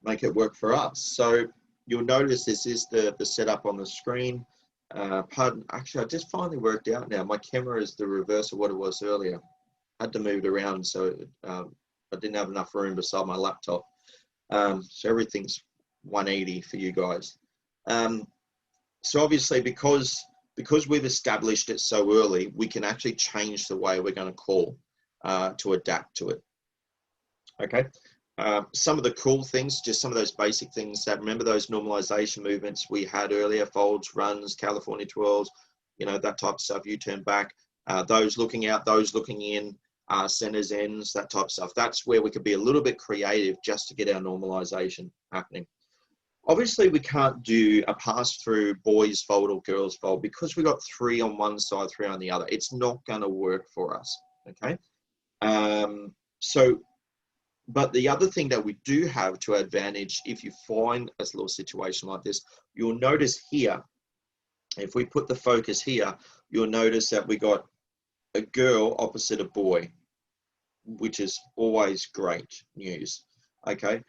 [SPEAKER 2] Make it work for us. So you'll notice this is the setup on the screen. Pardon, actually, I just finally worked out now. My camera is the reverse of what it was earlier. I had to move it around, so I didn't have enough room beside my laptop. So everything's 180 for you guys. So obviously, because we've established it so early, we can actually change the way we're going to call to adapt to it. Okay. Some of the cool things, just some of those basic things that, remember those normalization movements we had earlier, folds, runs, California twirls, that type of stuff, U-turn back, those looking out, those looking in, centers, ends, that type of stuff. That's where we could be a little bit creative just to get our normalization happening. Obviously, we can't do a pass-through boys fold or girls fold, because we got 3 on one side, 3 on the other. It's not going to work for us, okay? But the other thing that we do have to advantage, if you find a little situation like this, you'll notice here, if we put the focus here, you'll notice that we got a girl opposite a boy, which is always great news, okay?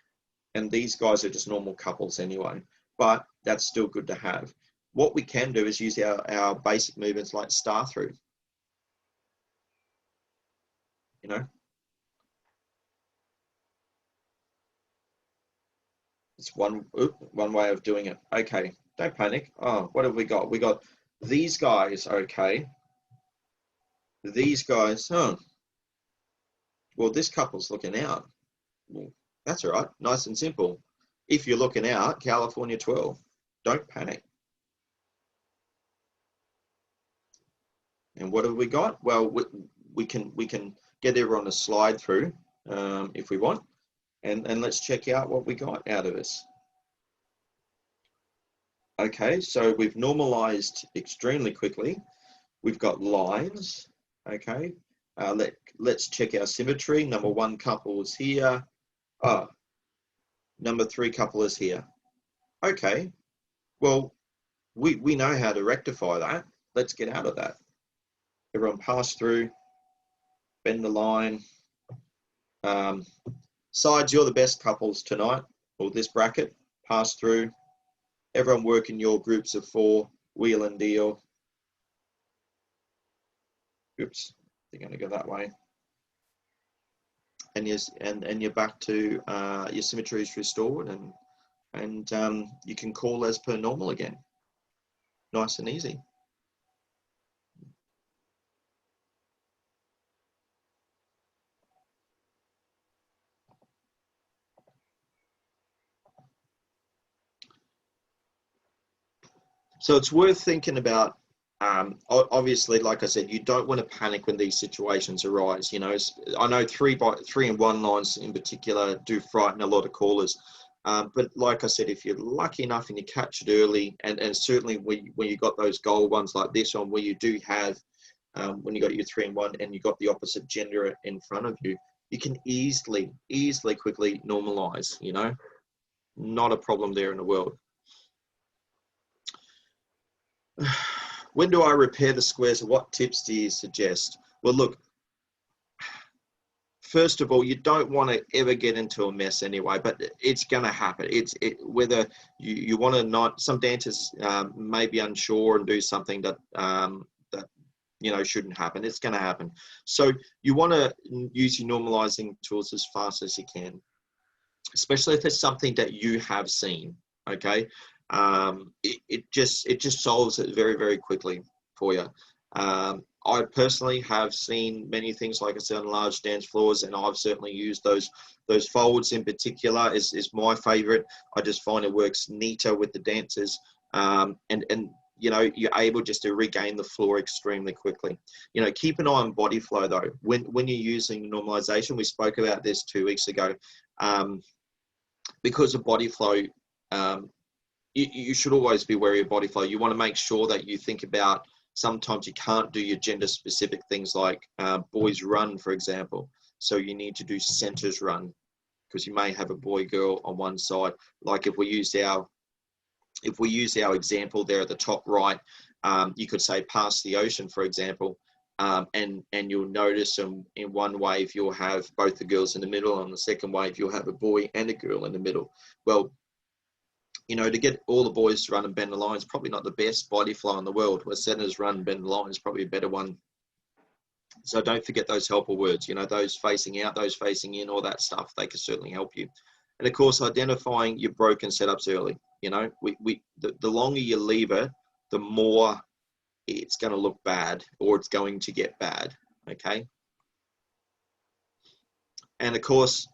[SPEAKER 2] And these guys are just normal couples anyway, but that's still good to have. What we can do is use our basic movements like star through. you know. It's one way of doing it. Okay, don't panic. Oh, what have we got? We got these guys, okay. These guys, oh, well, this couple's looking out. Well, that's all right, nice and simple. If you're looking out, California 12, don't panic. And what have we got? Well, we can get everyone to slide through if we want. And let's check out what we got out of this. Okay, so we've normalized extremely quickly. We've got lines, okay. Let's check our symmetry. Number 1 couple is here. Number 3 couple is here. Okay, well, we know how to rectify that. Let's get out of that. Everyone pass through, bend the line. Sides, you're the best couples tonight, or this bracket, pass through. Everyone work in your groups of 4, wheel and deal. Oops, they're going to go that way. And you're back to your symmetry is restored, and you can call as per normal again. Nice and easy. So it's worth thinking about. Obviously, like I said, you don't want to panic when these situations arise. You know, I know 3 and 1 lines in particular do frighten a lot of callers. But like I said, if you're lucky enough and you catch it early, and certainly when you got those gold ones like this one, where you do have, when you got your 3 and 1 and you got the opposite gender in front of you, you can easily, quickly normalize, you know, not a problem there in the world. When do I repair the squares? What tips do you suggest? Well, look, first of all, you don't want to ever get into a mess anyway, but it's going to happen. Whether you want to not, some dancers may be unsure and do something that, you know, shouldn't happen. It's going to happen. So you want to use your normalizing tools as fast as you can, especially if it's something that you have seen, okay? It just solves it very, very quickly for you. I personally have seen many things, like I said, on large dance floors, and I've certainly used those folds in particular is my favorite. I just find it works neater with the dancers, and you know, you're able just to regain the floor extremely quickly. You know, keep an eye on body flow though. When you're using normalization, we spoke about this 2 weeks ago, because of body flow. You should always be wary of body flow. You want to make sure that you think about, sometimes you can't do your gender specific things like boys run, for example. So you need to do centers run, because you may have a boy girl on one side. Like if we use our example there at the top right, you could say past the ocean, for example, and you'll notice in one wave you'll have both the girls in the middle, and on the second wave you'll have a boy and a girl in the middle. Well, you know, to get all the boys to run and bend the line is probably not the best body flow in the world. Where centers run and bend the line is probably a better one. So don't forget those helper words, you know, those facing out, those facing in, all that stuff, they can certainly help you. And of course, identifying your broken setups early. You know, the longer you leave it, the more it's going to look bad, or it's going to get bad, okay? And of course,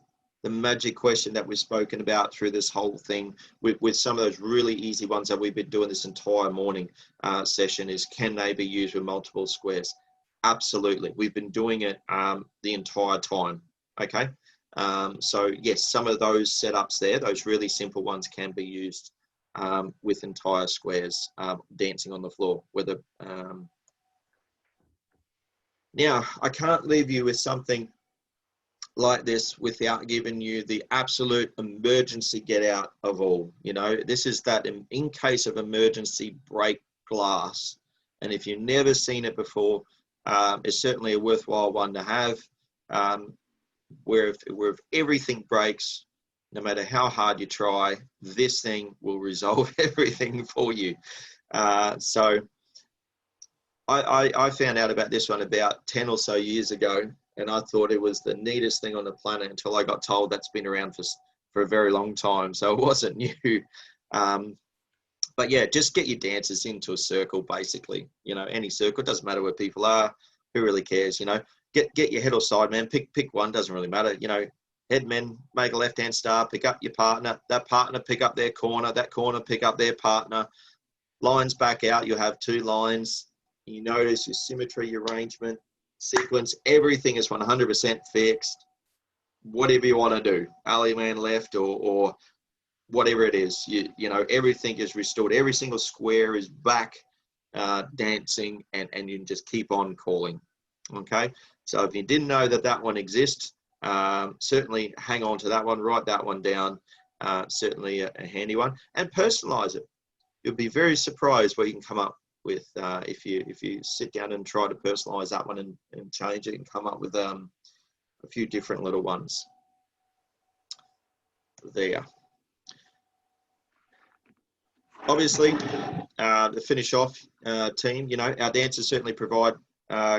[SPEAKER 2] the magic question that we've spoken about through this whole thing with some of those really easy ones that we've been doing this entire morning session is, can they be used with multiple squares? Absolutely. We've been doing it the entire time, okay? So yes, some of those setups there, those really simple ones, can be used with entire squares dancing on the floor. Whether now, I can't leave you with something like this without giving you the absolute emergency get out of all. You know, this is that in case of emergency break glass. And if you've never seen it before, it's certainly a worthwhile one to have, where if everything breaks, no matter how hard you try, this thing will resolve everything for you. So I found out about this one about 10 or so years ago. And I thought it was the neatest thing on the planet until I got told that's been around for a very long time. So it wasn't new. But yeah, just get your dancers into a circle, basically. You know, any circle, it doesn't matter where people are. Who really cares? You know, get your head or side man. Pick one, doesn't really matter. You know, head men, make a left-hand star, pick up your partner. That partner pick up their corner. That corner pick up their partner. Lines back out. You'll have 2 lines. You notice your symmetry, your arrangement, sequence. Everything is 100% fixed. Whatever you want to do, alley man left or whatever it is, you know, everything is restored. Every single square is back dancing, and you can just keep on calling. Okay, so if you didn't know that one exists, certainly hang on to that one, write that one down. Certainly a handy one, and personalize it. You'll be very surprised what you can come up with if you sit down and try to personalize that one and change it and come up with a few different little ones there. Obviously, to finish off, team, you know, our dancers certainly provide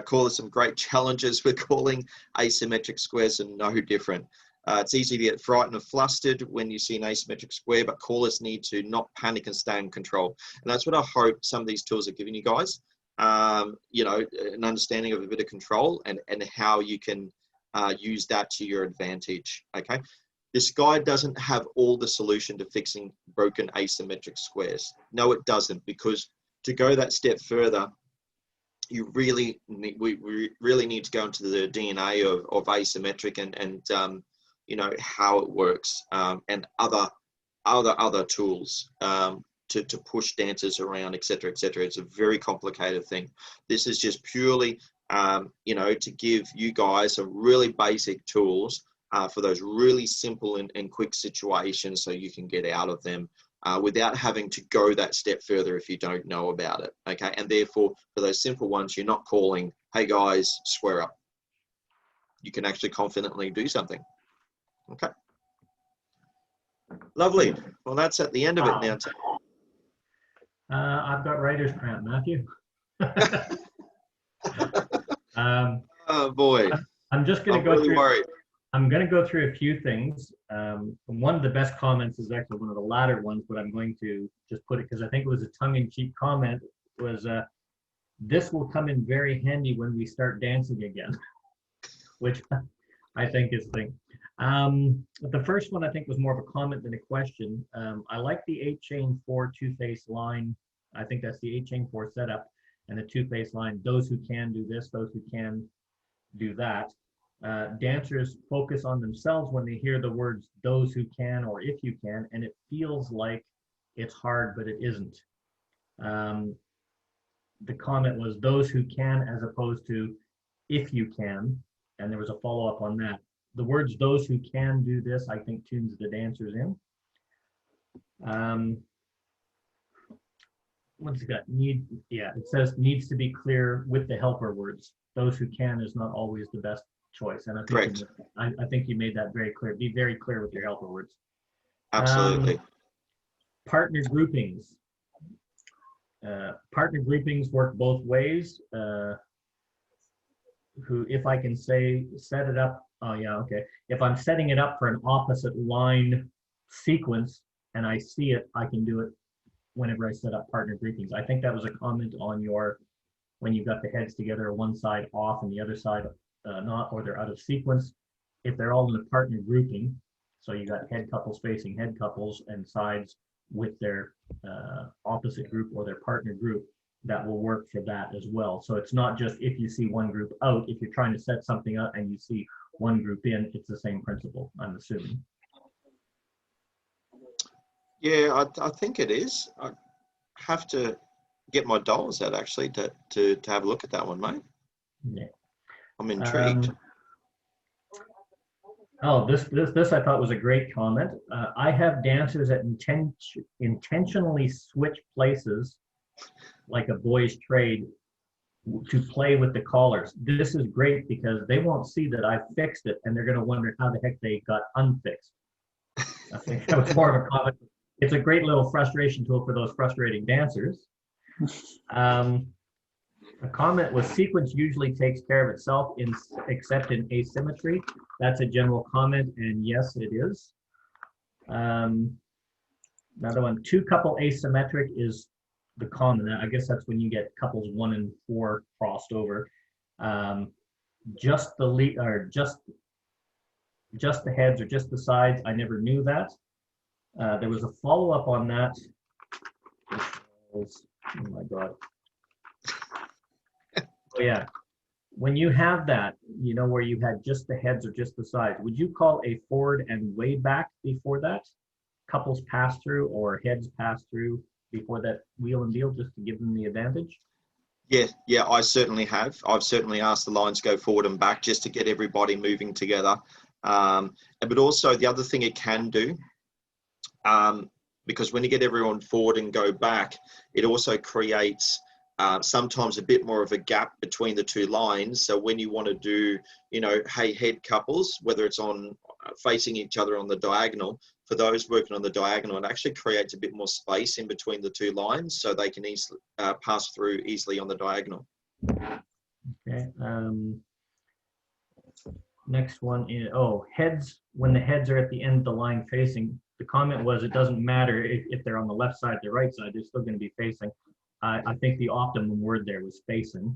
[SPEAKER 2] callers some great challenges with calling asymmetric squares, and no different. It's easy to get frightened or flustered when you see an asymmetric square, but callers need to not panic and stay in control. And that's what I hope some of these tools are giving you guys, you know, an understanding of a bit of control and how you can use that to your advantage, okay? This guide doesn't have all the solution to fixing broken asymmetric squares. No, it doesn't, because to go that step further, you really need, we really need to go into the DNA of asymmetric and you know, how it works, and other tools to push dancers around, etc., etc. It's a very complicated thing. This is just purely, you know, to give you guys some really basic tools for those really simple and quick situations, so you can get out of them without having to go that step further if you don't know about it, okay? And therefore, for those simple ones, you're not calling, hey guys, square up. You can actually confidently do something, okay? Lovely. Well, that's at the end of it now.
[SPEAKER 1] I've got writer's cramp, Matthew.
[SPEAKER 2] Oh boy.
[SPEAKER 1] I'm just going to go
[SPEAKER 2] really
[SPEAKER 1] through.
[SPEAKER 2] Worried.
[SPEAKER 1] I'm going to go through a few things. One of the best comments is actually one of the latter ones, but I'm going to just put it because I think it was a tongue-in-cheek comment. Was this will come in very handy when we start dancing again, which I think is the thing. But the first one I think was more of a comment than a question. I like the 8-chain 4 2-face line. I think that's the 8-chain 4 setup and the 2-face line. Those who can do this, those who can do that. Dancers focus on themselves when they hear the words those who can or if you can, and it feels like it's hard, but it isn't. The comment was those who can as opposed to if you can, and there was a follow-up on that. The words those who can do this, I think, tunes the dancers in. What's it got? It says needs to be clear with the helper words. Those who can is not always the best choice, and I think you made that very clear. Be very clear with your helper words.
[SPEAKER 2] Absolutely.
[SPEAKER 1] Partner groupings. Partner groupings work both ways. If I can set it up, oh yeah, okay. If I'm setting it up for an opposite line sequence and I see it, I can do it whenever I set up partner groupings. I think that was a comment on when you got the heads together, one side off and the other side not, or they're out of sequence. If they're all in a partner grouping, so you got head couples facing head couples and sides with their opposite group or their partner group, that will work for that as well. So it's not just if you see one group out, if you're trying to set something up and you see one group in, it's the same principle, I'm assuming.
[SPEAKER 2] Yeah, I think it is. I have to get my dolls out actually to have a look at that one, mate.
[SPEAKER 1] Yeah.
[SPEAKER 2] I'm intrigued.
[SPEAKER 1] This I thought was a great comment. I have dancers that intentionally switch places like a boy's trade to play with the collars. This is great because they won't see that I fixed it and they're going to wonder how the heck they got unfixed. I think that was more of a comment. It's a great little frustration tool for those frustrating dancers. A comment was sequence usually takes care of itself except in asymmetry. That's a general comment, and yes, it is. Another one, two couple asymmetric is the common. I guess that's when you get couples 1 and 4 crossed over. Just the lead or just the heads or just the sides. I never knew that. There was a follow-up on that. Oh my God. Oh yeah. When you have that, you know, where you had just the heads or just the sides, would you call a forward and way back before that? Couples pass through or heads pass through before that wheel and deal, just to give them the advantage?
[SPEAKER 2] Yeah, I certainly have. I've certainly asked the lines go forward and back just to get everybody moving together. But also the other thing it can do, because when you get everyone forward and go back, it also creates sometimes a bit more of a gap between the two lines. So when you want to do, you know, hey, head couples, whether it's on facing each other on the diagonal, for those working on the diagonal, it actually creates a bit more space in between the two lines so they can easily pass through easily on the diagonal.
[SPEAKER 1] Okay. Next one is, oh, heads, when the heads are at the end of the line facing, the comment was it doesn't matter if they're on the left side, the right side, they're still going to be facing. I think the optimum word there was facing,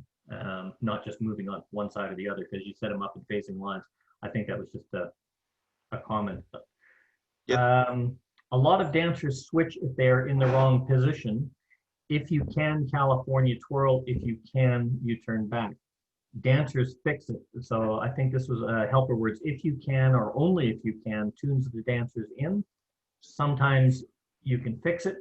[SPEAKER 1] not just moving on one side or the other, because you set them up in facing lines. I think that was just a comment.
[SPEAKER 2] Yep.
[SPEAKER 1] A lot of dancers switch if they're in the wrong position. If you can, California twirl. If you can, you turn back. Dancers fix it. So I think this was helper words. If you can, or only if you can, tunes the dancers in. Sometimes you can fix it.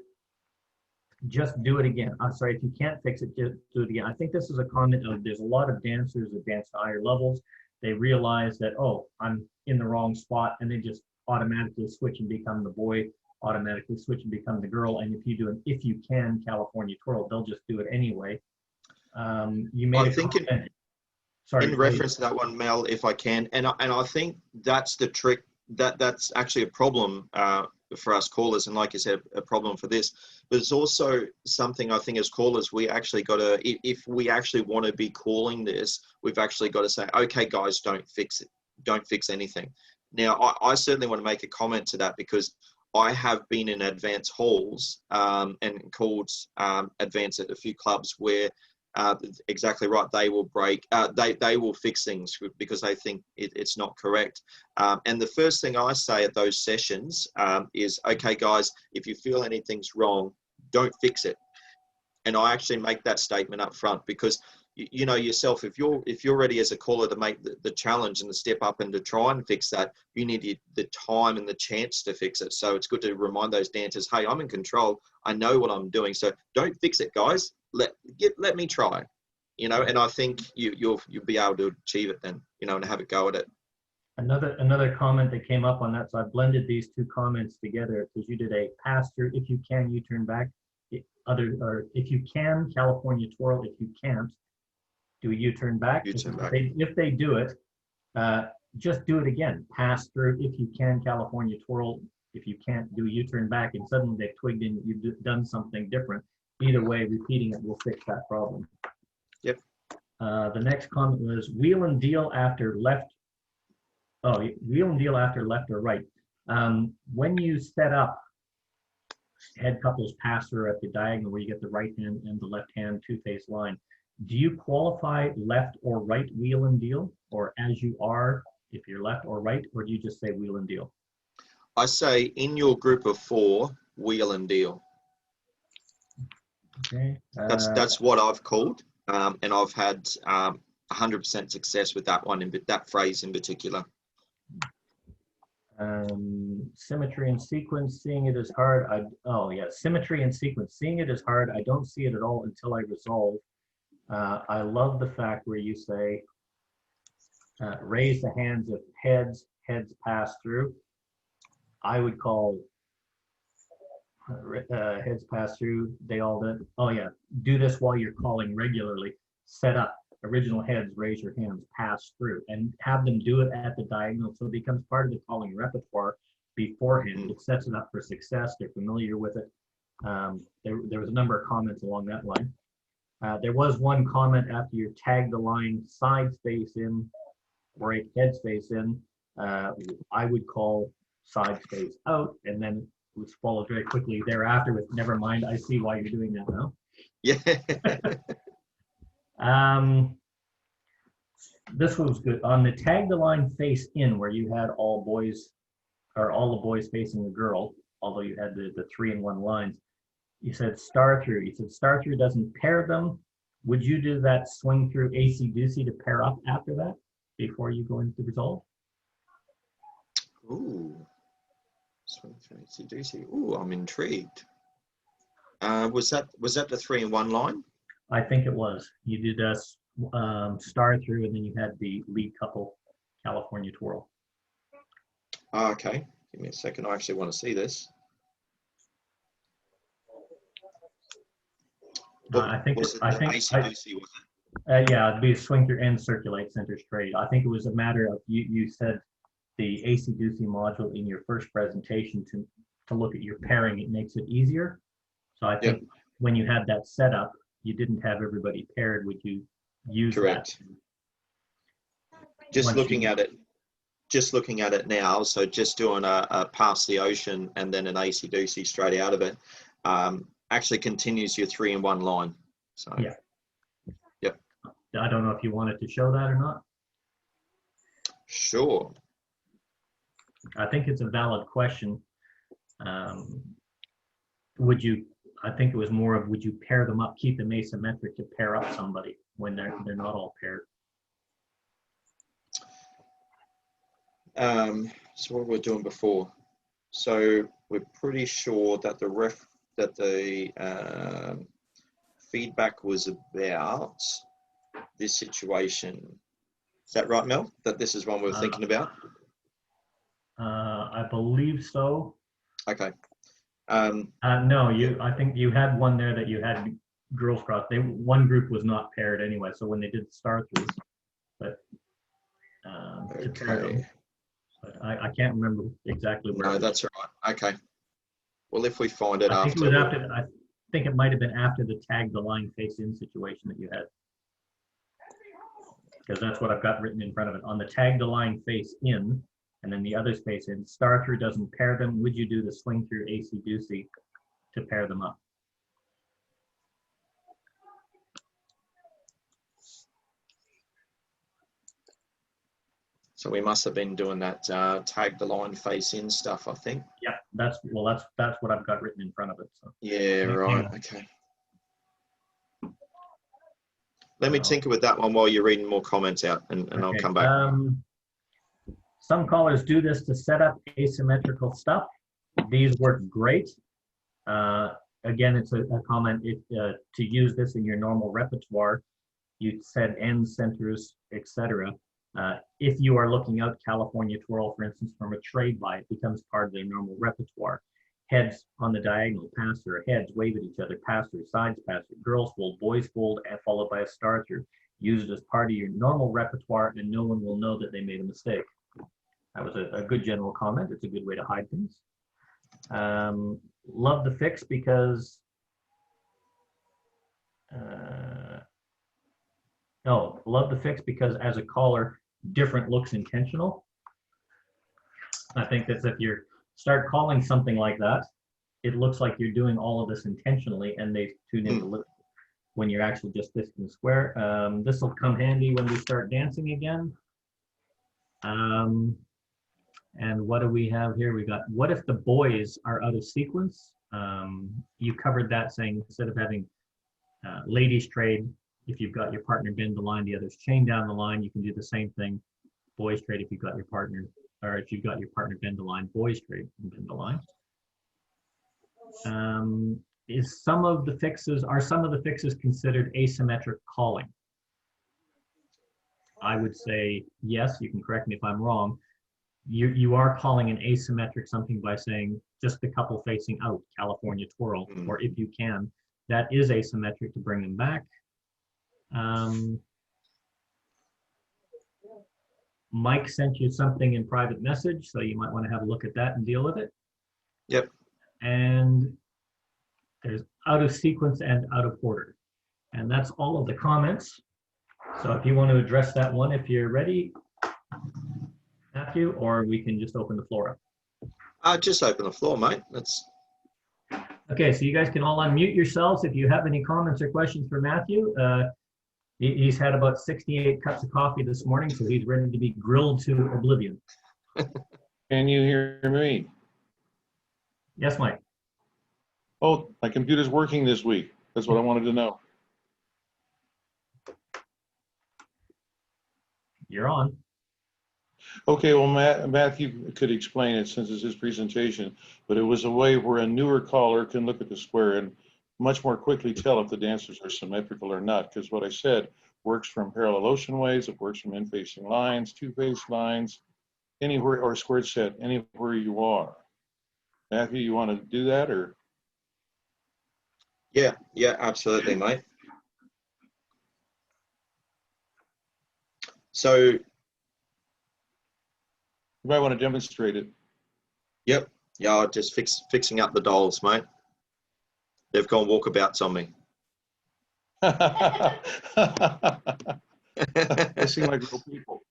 [SPEAKER 1] Just do it again. I'm sorry, if you can't fix it, just do it again. I think this is a comment of there's a lot of dancers that dance to higher levels. They realize that, oh, I'm in the wrong spot, and they just automatically switch and become the boy, automatically switch and become the girl. And if you do an if you can California twirl, they'll just do it anyway. You made a comment. Sorry,
[SPEAKER 2] in reference to that one, Mel, if I can, and I think that's the trick. That's actually a problem for us callers, and like you said, a problem for this. But it's also something I think as callers, we actually got to, if we actually want to be calling this, we've actually got to say, okay, guys, don't fix it. Don't fix anything. Now, I certainly want to make a comment to that because I have been in advance halls and called advance at a few clubs where exactly right, they will break, they will fix things because they think it's not correct. And the first thing I say at those sessions is, okay, guys, if you feel anything's wrong, don't fix it. And I actually make that statement up front because you know yourself, if you're ready as a caller to make the challenge and the step up and to try and fix that, you need the time and the chance to fix it. So it's good to remind those dancers, hey, I'm in control. I know what I'm doing. So don't fix it, guys. Let me try, you know, and I think you'll be able to achieve it then, you know, and have a go at it.
[SPEAKER 1] Another comment that came up on that. So I blended these two comments together because you did a pass through. If you can, you turn back. Or if you can, California twirl. If you can't, do a U-turn back. If they do it, just do it again. Pass through. If you can, California twirl. If you can't, do a U-turn back. And suddenly they've twigged in, you've done something different. Either way, repeating it will fix that problem.
[SPEAKER 2] Yep.
[SPEAKER 1] The next comment was wheel and deal after left. Oh, wheel and deal after left or right. When you set up head couples pass through at the diagonal where you get the right hand and the left hand two-face line, do you qualify left or right wheel and deal, or as you are if you're left or right, or do you just say wheel and deal?
[SPEAKER 2] I say in your group of 4, wheel and deal.
[SPEAKER 1] Okay.
[SPEAKER 2] That's what I've called, and I've had 100% success with that one, that phrase in particular.
[SPEAKER 1] Symmetry and sequence, seeing it is hard. Symmetry and sequence, seeing it is hard. I don't see it at all until I resolve. I love the fact where you say, raise the hands if heads pass through. I would call heads pass through. They all did. Oh yeah, do this while you're calling regularly. Set up original heads, raise your hands, pass through, and have them do it at the diagonal so it becomes part of the calling repertoire beforehand. It sets it up for success. They're familiar with it. There was a number of comments along that line. There was one comment after you tagged the line side space in, break head space in. I would call side space out, and then it was followed very quickly thereafter with never mind. I see why you're doing that now.
[SPEAKER 2] Yeah.
[SPEAKER 1] This was good. On the tag the line face in, where you had all boys, or all the boys facing the girl, although you had the 3-in-1 lines, you said star through. You said star through doesn't pair them. Would you do that swing through AC doocy to pair up after that before you go into the resolve?
[SPEAKER 2] Ooh. Swing through AC/DC. Ooh, I'm intrigued. Was that the 3-in-1 line?
[SPEAKER 1] I think it was. You did a star through, and then you had the lead couple California twirl.
[SPEAKER 2] Oh, okay. Give me a second. I actually want to see this.
[SPEAKER 1] I think
[SPEAKER 2] AC/DC, was it?
[SPEAKER 1] yeah, it'd be swing through and circulate center straight. I think it was a matter of you said the AC/DC module in your first presentation to look at your pairing. It makes it easier. So I think when you had that set up, you didn't have everybody paired. Would you use
[SPEAKER 2] Correct.
[SPEAKER 1] that?
[SPEAKER 2] Just looking at it now, so just doing a past the ocean and then an AC/DC straight out of it, actually continues your 3-in-1 line. So
[SPEAKER 1] Yeah.
[SPEAKER 2] Yep.
[SPEAKER 1] I don't know if you wanted to show that or not.
[SPEAKER 2] Sure.
[SPEAKER 1] I think it's a valid question. Would you? I think it was more of would you pair them up, keep them asymmetric to pair up somebody when they're not all paired.
[SPEAKER 2] So what we're doing before. So we're pretty sure that the feedback was about this situation. Is that right, Mel? That this is one we're thinking about?
[SPEAKER 1] I believe so.
[SPEAKER 2] Okay.
[SPEAKER 1] No, I think you had one there that you had girls cross. One group was not paired anyway. So when they did the star throughs, but to pair them,
[SPEAKER 2] Okay.
[SPEAKER 1] but I can't remember exactly where.
[SPEAKER 2] No, that's all right. Okay. Well, if we find it
[SPEAKER 1] I think it was
[SPEAKER 2] after.
[SPEAKER 1] after. I think it might have been after the tag the line face in situation that you had, because that's what I've got written in front of it. On the tag the line face in, and then the other space in, star through doesn't pair them. Would you do the swing through AC/DC to pair them up?
[SPEAKER 2] So we must have been doing that tag the line face in stuff, I think.
[SPEAKER 1] Yeah, that's what I've got written in front of it. So.
[SPEAKER 2] Yeah, right. Okay. Let me
[SPEAKER 1] So,
[SPEAKER 2] tinker with that one while you're reading more comments out, and
[SPEAKER 1] okay.
[SPEAKER 2] I'll come back.
[SPEAKER 1] Some callers do this to set up asymmetrical stuff. These work great. Again, it's a comment to use this in your normal repertoire. You said end centers, etc. If you are looking out California twirl, for instance, from a trade by, it becomes part of their normal repertoire. Heads on the diagonal, pass through, heads wave at each other, pass through, sides pass through, girls fold, boys fold, and followed by a star through. Use it as part of your normal repertoire, and no one will know that they made a mistake. That was a good general comment. It's a good way to hide things. Love the fix because love the fix because as a caller, different looks intentional. I think that if you start calling something like that, it looks like you're doing all of this intentionally, and they tune in to look when you're actually just fisting square. This will come handy when we start dancing again. And what do we have here? We got, what if the boys are out of sequence? You covered that saying instead of having ladies trade, if you've got your partner bend the line, the other's chain down the line, you can do the same thing. Boys trade if you've got your partner, or if you've got your partner bend the line, boys trade and bend the line. Are some of the fixes considered asymmetric calling? I would say yes. You can correct me if I'm wrong. You are calling an asymmetric something by saying just the couple facing out, California twirl, or if you can, that is asymmetric to bring them back. Mike sent you something in private message, so you might want to have a look at that and deal with it.
[SPEAKER 2] Yep.
[SPEAKER 1] And there's out of sequence and out of order. And that's all of the comments. So if you want to address that one, if you're ready, Matthew, or we can just open the floor up.
[SPEAKER 2] Just open the floor, mate.
[SPEAKER 1] Okay, so you guys can all unmute yourselves if you have any comments or questions for Matthew. He's had about 68 cups of coffee this morning, so he's ready to be grilled to oblivion.
[SPEAKER 5] Can you hear me?
[SPEAKER 1] Yes, Mike.
[SPEAKER 5] Oh, my computer's working this week. That's what I wanted to know.
[SPEAKER 1] You're on.
[SPEAKER 5] Okay, well, Matthew could explain it since it's his presentation, but it was a way where a newer caller can look at the square and much more quickly tell if the dancers are symmetrical or not, because what I said works from parallel ocean waves, it works from in-facing lines, two-faced lines, anywhere, or squared set, anywhere you are. Matthew, you want to do that, or?
[SPEAKER 2] Yeah, absolutely, mate. So,
[SPEAKER 5] You might want to demonstrate it.
[SPEAKER 2] yep, yeah, I'm just fixing up the dolls, mate. They've gone walkabouts on me.
[SPEAKER 5] They seem like real people.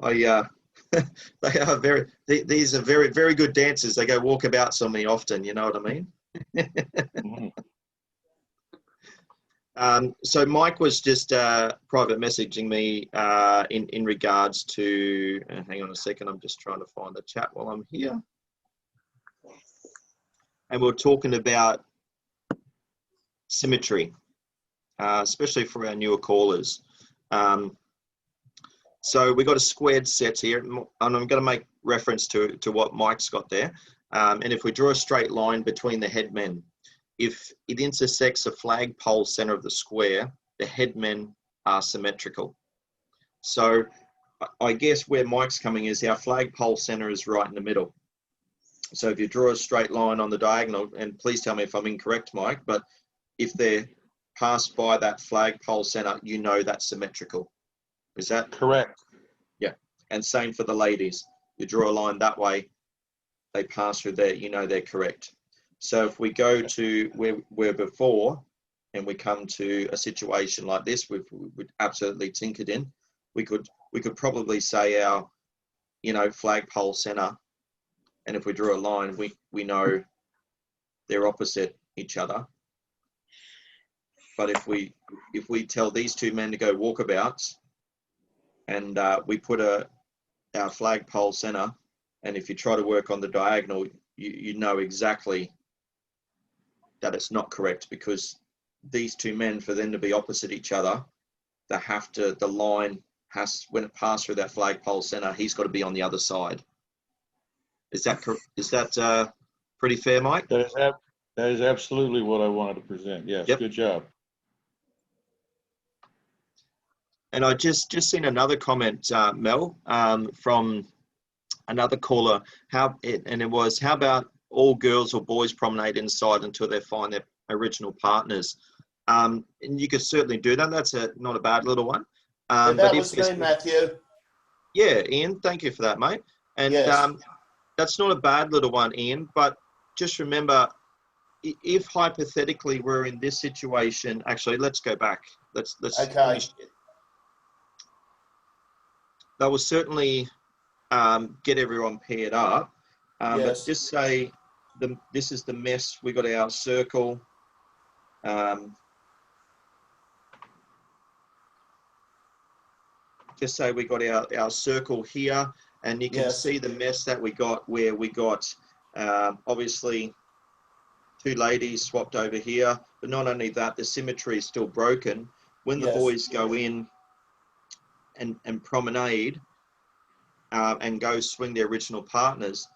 [SPEAKER 2] They are these are very, very good dancers. They go walkabouts on me often, you know what I mean? So Mike was just private messaging me in regards to, hang on a second, I'm just trying to find the chat while I'm here. And we're talking about symmetry, especially for our newer callers. So we got a squared set here, and I'm going to make reference to what Mike's got there. And if we draw a straight line between the headmen, if it intersects a flagpole center of the square, the headmen are symmetrical. So I guess where Mike's coming is our flagpole center is right in the middle. So if you draw a straight line on the diagonal, and please tell me if I'm incorrect, Mike, but if they're passed by that flagpole center, you know that's symmetrical. Is that
[SPEAKER 5] correct?
[SPEAKER 2] Yeah. And same for the ladies. You draw a line that way, they pass through there, you know they're correct. So if we go to where before, and we come to a situation like this, we've absolutely tinkered in, we could probably say our, flagpole center, and if we draw a line, we know they're opposite each other. But if we tell these two men to go walkabouts, and we put our flagpole center, and if you try to work on the diagonal, you know exactly that it's not correct, because these two men, for them to be opposite each other, the line has, when it passes through that flagpole center, he's got to be on the other side. Is that pretty fair, Mike?
[SPEAKER 5] That is absolutely what I wanted to present. Yes, yep. Good job.
[SPEAKER 2] And I just seen another comment, Mel, from another caller. How about all girls or boys promenade inside until they find their original partners? And you could certainly do that. That's not a bad little one.
[SPEAKER 6] Yeah, that was me, Matthew.
[SPEAKER 2] Yeah, Ian, thank you for that, mate. And yes. That's not a bad little one, Ian, but just remember, if hypothetically we're in this situation, actually, let's go back. Let's
[SPEAKER 6] okay.
[SPEAKER 2] That will certainly get everyone paired up.
[SPEAKER 6] Yes.
[SPEAKER 2] But just say this is the mess. We got our circle. Just say we got our circle here, and you can
[SPEAKER 6] yes.
[SPEAKER 2] see the mess that we got, where we got obviously two ladies swapped over here. But not only that, the symmetry is still broken. When the
[SPEAKER 6] yes.
[SPEAKER 2] boys go in and promenade and go swing their original partners,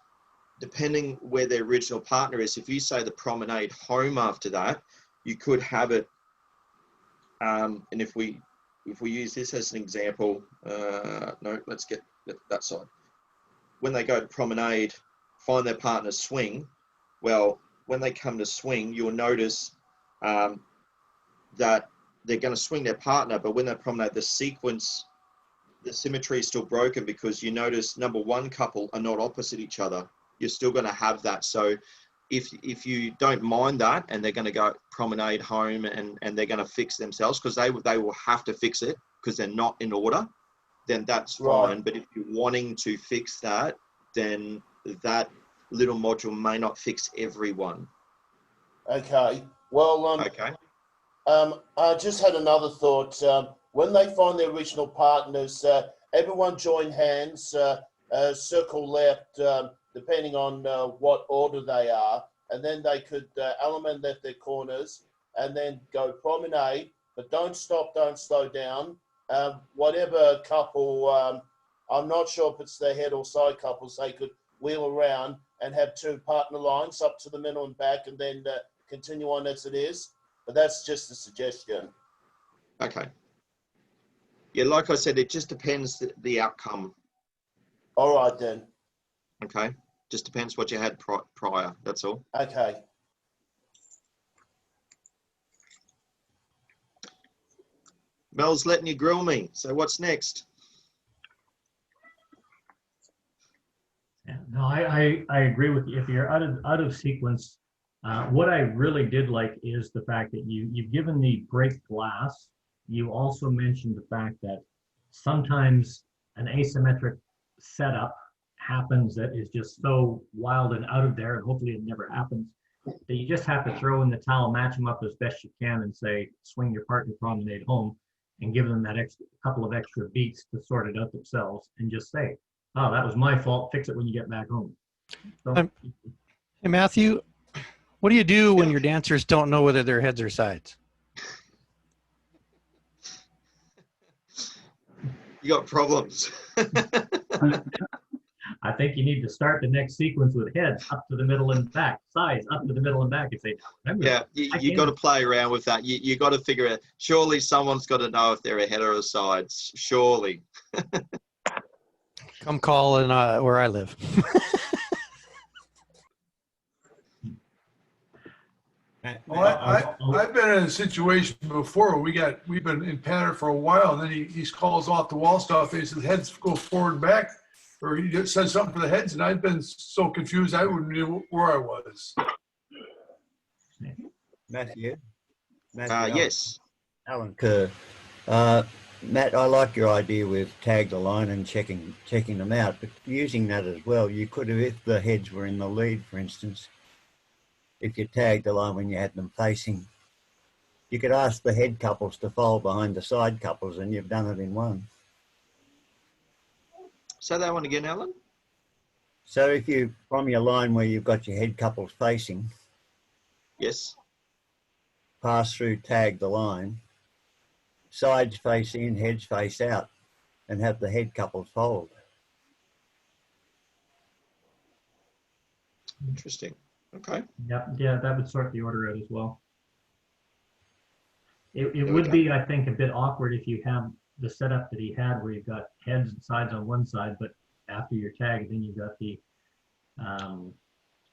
[SPEAKER 2] depending where their original partner is, if you say the promenade home after that, you could have it, and if we use this as an example, no, let's get that side. When they go to promenade, find their partner swing, well, when they come to swing, you'll notice that they're going to swing their partner, but when they promenade, the sequence, the symmetry is still broken, because you notice number one couple are not opposite each other. You're still going to have that. So if you don't mind that, and they're going to go promenade home and they're going to fix themselves, because they will have to fix it because they're not in order, then that's fine. But if you're wanting to fix that, then that little module may not fix everyone.
[SPEAKER 6] Okay. Well,
[SPEAKER 2] Okay.
[SPEAKER 6] I just had another thought. When they find their original partners, everyone join hands, circle left, depending on what order they are, and then they could element left their corners, and then go promenade, but don't stop, don't slow down. Whatever couple, I'm not sure if it's the head or side couples, they could wheel around and have two partner lines up to the middle and back, and then continue on as it is. But that's just a suggestion.
[SPEAKER 2] Okay. Yeah, like I said, it just depends the outcome.
[SPEAKER 6] All right then.
[SPEAKER 2] Okay. Just depends what you had prior. That's all.
[SPEAKER 6] Okay.
[SPEAKER 2] Mel's letting you grill me. So what's next?
[SPEAKER 1] Yeah, no, I agree with you. If you're out of sequence, what I really did like is the fact that you've given the break glass. You also mentioned the fact that sometimes an asymmetric setup happens that is just so wild and out of there, and hopefully it never happens, that you just have to throw in the towel, match them up as best you can, and say, swing your partner promenade home, and give them that couple of extra beats to sort it out themselves, and just say, oh, that was my fault, fix it when you get back home. So,
[SPEAKER 7] Hey, Matthew, what do you do when your dancers don't know whether they're heads or sides?
[SPEAKER 2] You got problems.
[SPEAKER 1] I think you need to start the next sequence with heads up to the middle and back, sides up to the middle and back, and say, remember,
[SPEAKER 2] Yeah, you got to play around with that. You got to figure out, surely someone's got to know if they're a head or a side, surely.
[SPEAKER 7] Come call in where I live.
[SPEAKER 4] Well, I've been in a situation before where we've been in pattern for a while, and then he calls off the wall stuff, and he says heads go forward and back, or he just says something for the heads, and I've been so confused I wouldn't know where I was.
[SPEAKER 8] Matthew?
[SPEAKER 2] Yes.
[SPEAKER 8] Alan Kerr. Matt, I like your idea with tag the line and checking them out, but using that as well, you could have, if the heads were in the lead, for instance, if you tagged the line when you had them facing, you could ask the head couples to fold behind the side couples, and you've done it in one.
[SPEAKER 2] Say that one again, Alan.
[SPEAKER 8] So if you, from your line where you've got your head couples facing,
[SPEAKER 2] Yes.
[SPEAKER 8] pass through, tag the line, sides face in, heads face out, and have the head couples fold.
[SPEAKER 2] Interesting. Okay.
[SPEAKER 1] yeah, that would sort the order out as well. It would be, I think, a bit awkward if you have the setup that he had where you've got heads and sides on one side, but after your tag, then you've got the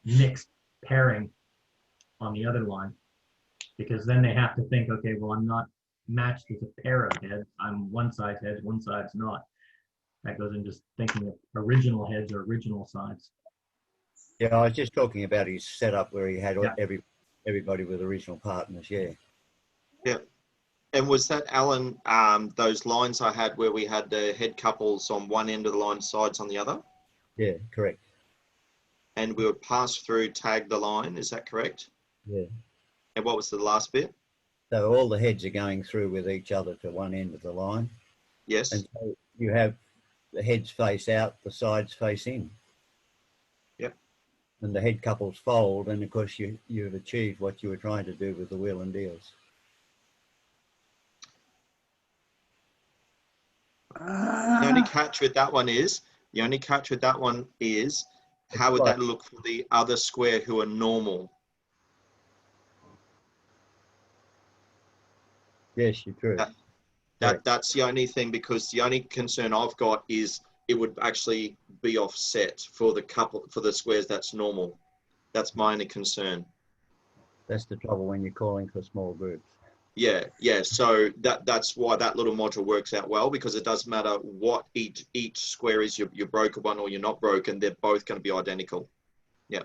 [SPEAKER 1] mixed pairing on the other line, because then they have to think, okay, well, I'm not matched as a pair of heads. I'm one side's heads, one side's not. That goes into thinking of original heads or original sides.
[SPEAKER 8] Yeah, I was just talking about his setup where he had everybody with original partners, yeah.
[SPEAKER 2] Yeah. And was that, Alan, those lines I had where we had the head couples on one end of the line, sides on the other?
[SPEAKER 8] Yeah, correct.
[SPEAKER 2] And we would pass through, tag the line, is that correct?
[SPEAKER 8] Yeah.
[SPEAKER 2] And what was the last bit?
[SPEAKER 8] So all the heads are going through with each other to one end of the line.
[SPEAKER 2] Yes.
[SPEAKER 8] And so you have the heads face out, the sides face in.
[SPEAKER 2] Yep.
[SPEAKER 8] And the head couples fold, and of course you've achieved what you were trying to do with the wheel and deals.
[SPEAKER 2] The only catch with that one is, how would that look for the other square who are normal?
[SPEAKER 8] Yes, you're true.
[SPEAKER 2] That's the only thing, because the only concern I've got is it would actually be offset for the squares that's normal. That's my only concern.
[SPEAKER 8] That's the trouble when you're calling for small groups.
[SPEAKER 2] Yeah. So that's why that little module works out well, because it doesn't matter what each square is, your broken one or you're not broken, they're both going to be identical. Yeah.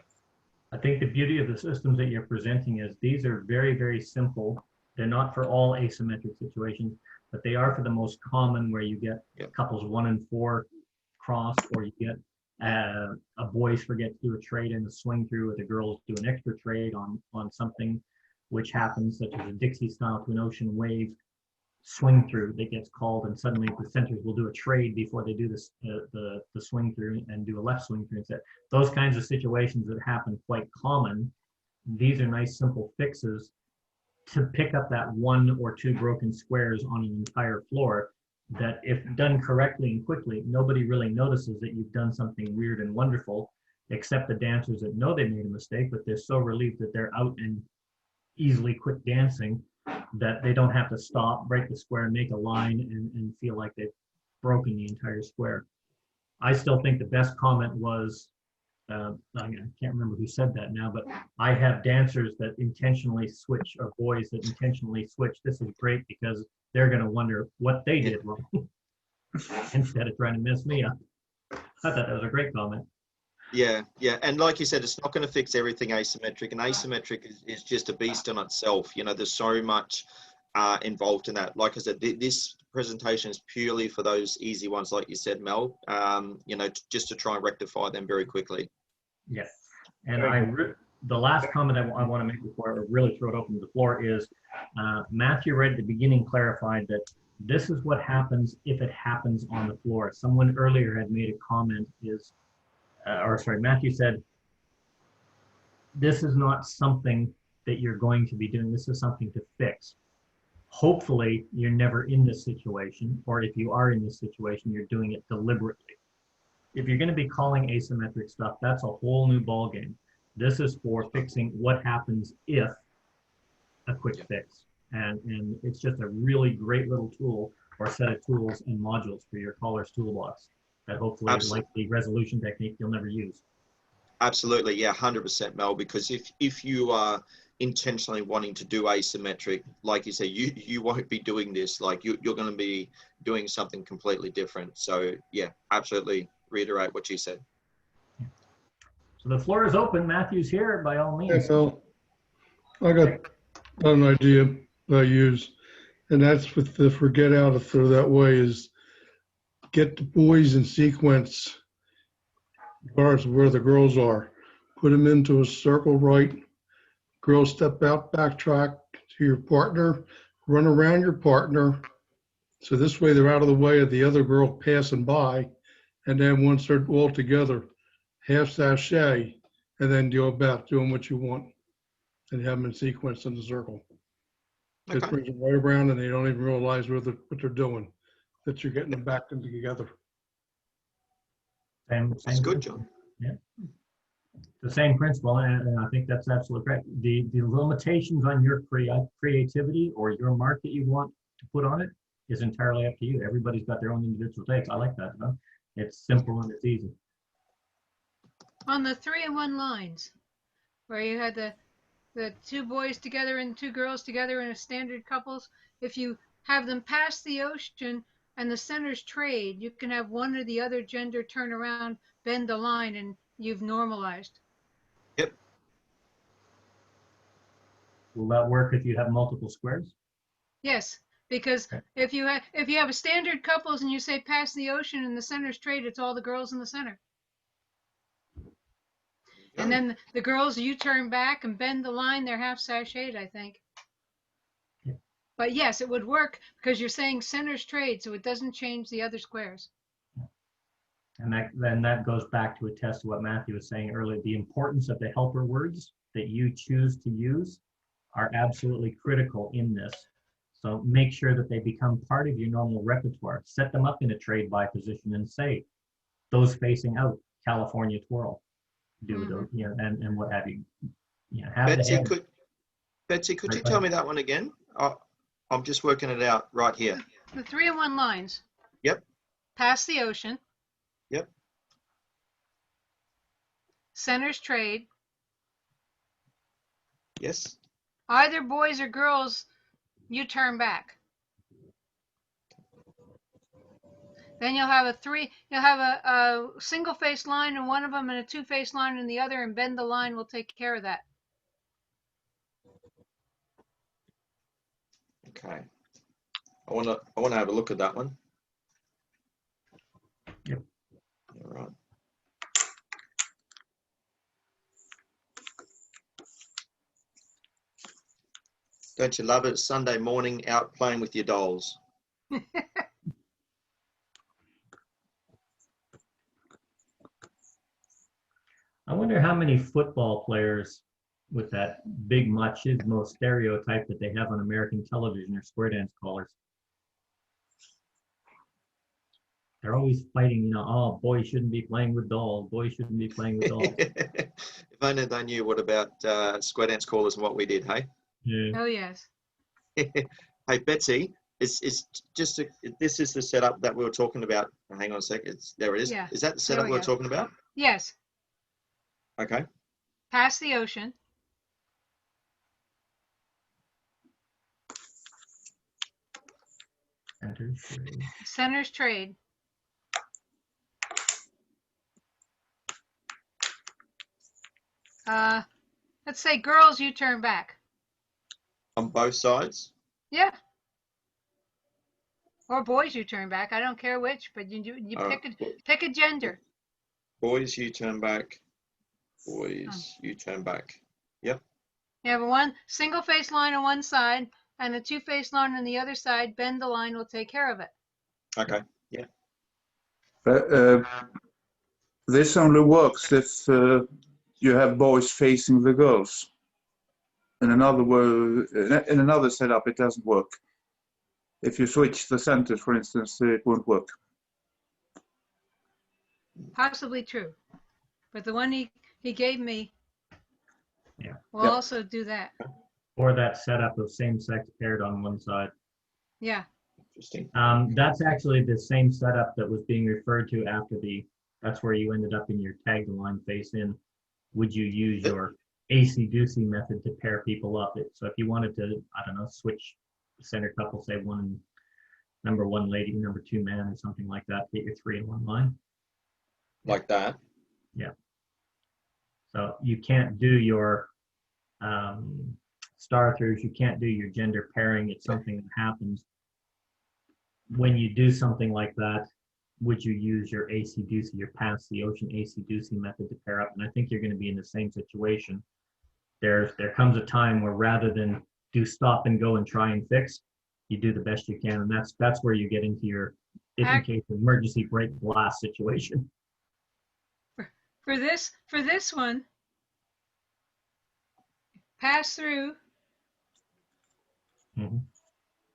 [SPEAKER 1] I think the beauty of the systems that you're presenting is these are very, very simple. They're not for all asymmetric situations, but they are for the most common where you get
[SPEAKER 2] Yep.
[SPEAKER 1] couples 1 and 4 cross, or you get a boys forget to do a trade in a swing through, or the girls do an extra trade on something which happens, such as a Dixie style to an ocean wave swing through that gets called, and suddenly the centers will do a trade before they do this the swing through and do a left swing through instead. Those kinds of situations that happen quite common. These are nice simple fixes to pick up that 1 or 2 broken squares on an entire floor that, if done correctly and quickly, nobody really notices that you've done something weird and wonderful, except the dancers that know they made a mistake, but they're so relieved that they're out and easily quit dancing that they don't have to stop, break the square, make a line, and feel like they've broken the entire square. I still think the best comment was, I can't remember who said that now, but I have dancers that intentionally switch, or boys that intentionally switch. This is great because they're going to wonder what they did wrong instead of trying to mess me up. I thought that was a great comment.
[SPEAKER 2] Yeah, yeah, and like you said, it's not going to fix everything asymmetric, and asymmetric is just a beast on itself. You know, there's so much involved in that. Like I said, this presentation is purely for those easy ones, like you said, Mel. You know, just to try and rectify them very quickly.
[SPEAKER 1] Yes, and the last comment I want to make before I really throw it open to the floor is Matthew right at the beginning clarified that this is what happens if it happens on the floor. Someone earlier had made a comment Matthew said, this is not something that you're going to be doing. This is something to fix. Hopefully, you're never in this situation, or if you are in this situation, you're doing it deliberately. If you're going to be calling asymmetric stuff, that's a whole new ballgame. This is for fixing what happens if a quick fix. And it's just a really great little tool, or set of tools and modules for your caller's toolbox that hopefully,
[SPEAKER 2] Absolutely.
[SPEAKER 1] like the resolution technique, you'll never use.
[SPEAKER 2] Absolutely, yeah, 100%, Mel. Because if you are intentionally wanting to do asymmetric, like you say, you won't be doing this. Like you're going to be doing something completely different. So yeah, absolutely, reiterate what you said.
[SPEAKER 1] So the floor is open. Matthew's here, by all
[SPEAKER 3] Yeah,
[SPEAKER 1] means.
[SPEAKER 3] Phil, I got an idea that I use, and that's with the forget out, if they're that way, is get the boys in sequence as far as where the girls are. Put them into a circle right. Girls step out, backtrack to your partner, run around your partner. So this way they're out of the way of the other girl passing by. And then once they're all together, half sachet, and then go about doing what you want and have them in sequence in the circle. It
[SPEAKER 2] Okay.
[SPEAKER 3] brings them right around and they don't even realize what they're doing, that you're getting them back into together.
[SPEAKER 2] That's good, John.
[SPEAKER 1] Yeah. The same principle, and I think that's absolutely correct. The limitations on your creativity or your mark that you want to put on it is entirely up to you. Everybody's got their own individual takes. I like that. Huh? It's simple and it's easy.
[SPEAKER 9] On the 3-in-1 lines, where you had the 2 boys together and 2 girls together in a standard couples, if you have them pass the ocean and the centers trade, you can have one or the other gender turn around, bend the line, and you've normalized.
[SPEAKER 2] Yep.
[SPEAKER 1] Will that work if you have multiple squares?
[SPEAKER 9] Yes, because
[SPEAKER 1] Okay.
[SPEAKER 9] if you have a standard couples and you say pass the ocean and the centers trade, it's all the girls in the center. And then the girls, you turn back and bend the line, they're half sashayed, I think.
[SPEAKER 1] Yeah.
[SPEAKER 9] But yes, it would work because you're saying centers trade, so it doesn't change the other squares.
[SPEAKER 1] And that goes back to a test of what Matthew was saying earlier. The importance of the helper words that you choose to use are absolutely critical in this. So make sure that they become part of your normal repertoire. Set them up in a trade by position and say, those facing out, California twirl, do those, you know, and what have you. You know, have
[SPEAKER 2] Betsy, could you tell me that one again? I'm just working it out right here.
[SPEAKER 9] The 3-in-1 lines.
[SPEAKER 2] Yep.
[SPEAKER 9] Pass the ocean.
[SPEAKER 2] Yep.
[SPEAKER 9] Centers trade.
[SPEAKER 2] Yes.
[SPEAKER 9] Either boys or girls, you turn back. Then you'll have a single face line in one of them and a two face line in the other, and bend the line will take care of that.
[SPEAKER 2] Okay. I want to have a look at that one.
[SPEAKER 1] Yep.
[SPEAKER 2] All right. Don't you love it? Sunday morning out playing with your dolls.
[SPEAKER 1] I wonder how many football players with that big machismo stereotype that they have on American television are square dance callers. They're always fighting, you know, oh, boys shouldn't be playing with dolls. Boys shouldn't be playing with dolls.
[SPEAKER 2] If only they knew what about square dance callers and what we did, hey?
[SPEAKER 1] Yeah.
[SPEAKER 9] Oh, yes.
[SPEAKER 2] Hey, Betsy, this is the setup that we were talking about. Hang on a sec. There it is.
[SPEAKER 9] Yeah.
[SPEAKER 2] Is that the setup
[SPEAKER 9] There we
[SPEAKER 2] we were
[SPEAKER 9] go.
[SPEAKER 2] talking about?
[SPEAKER 9] Yes.
[SPEAKER 2] Okay.
[SPEAKER 9] Past the ocean. Center's trade. Let's say girls, you turn back.
[SPEAKER 2] On both sides?
[SPEAKER 9] Yeah. Or boys, you turn back. I don't care which, but you pick a gender.
[SPEAKER 2] Boys, you turn back. Boys, you turn back. Yep.
[SPEAKER 9] You have one single face line on one side and a two face line on the other side. Bend the line will take care of it.
[SPEAKER 2] Okay. Yeah.
[SPEAKER 10] This only works if you have boys facing the girls. In another setup, it doesn't work. If you switch the centers, for instance, it won't work.
[SPEAKER 9] Possibly true, but the one he gave me will
[SPEAKER 10] Yeah.
[SPEAKER 9] also do that.
[SPEAKER 1] Or that setup of same-sex paired on one side.
[SPEAKER 9] Yeah.
[SPEAKER 2] Interesting.
[SPEAKER 1] That's actually the same setup that was being referred to after that's where you ended up in your tag the line face in. Would you use your acey-deucey method to pair people up? So if you wanted to, I don't know, switch center couple, say number one lady, number two man, or something like that, get your three in one line.
[SPEAKER 2] Like that?
[SPEAKER 1] Yeah. So you can't do your star throughs, you can't do your gender pairing. It's something that happens. When you do something like that, would you use your acey-deucey, your past the ocean acey-deucey method to pair up? And I think you're going to be in the same situation. There comes a time where rather than do stop and go and try and fix, you do the best you can, and that's where you get into your in case of emergency break blast situation.
[SPEAKER 9] For this one, pass through.
[SPEAKER 1] Mm-hmm.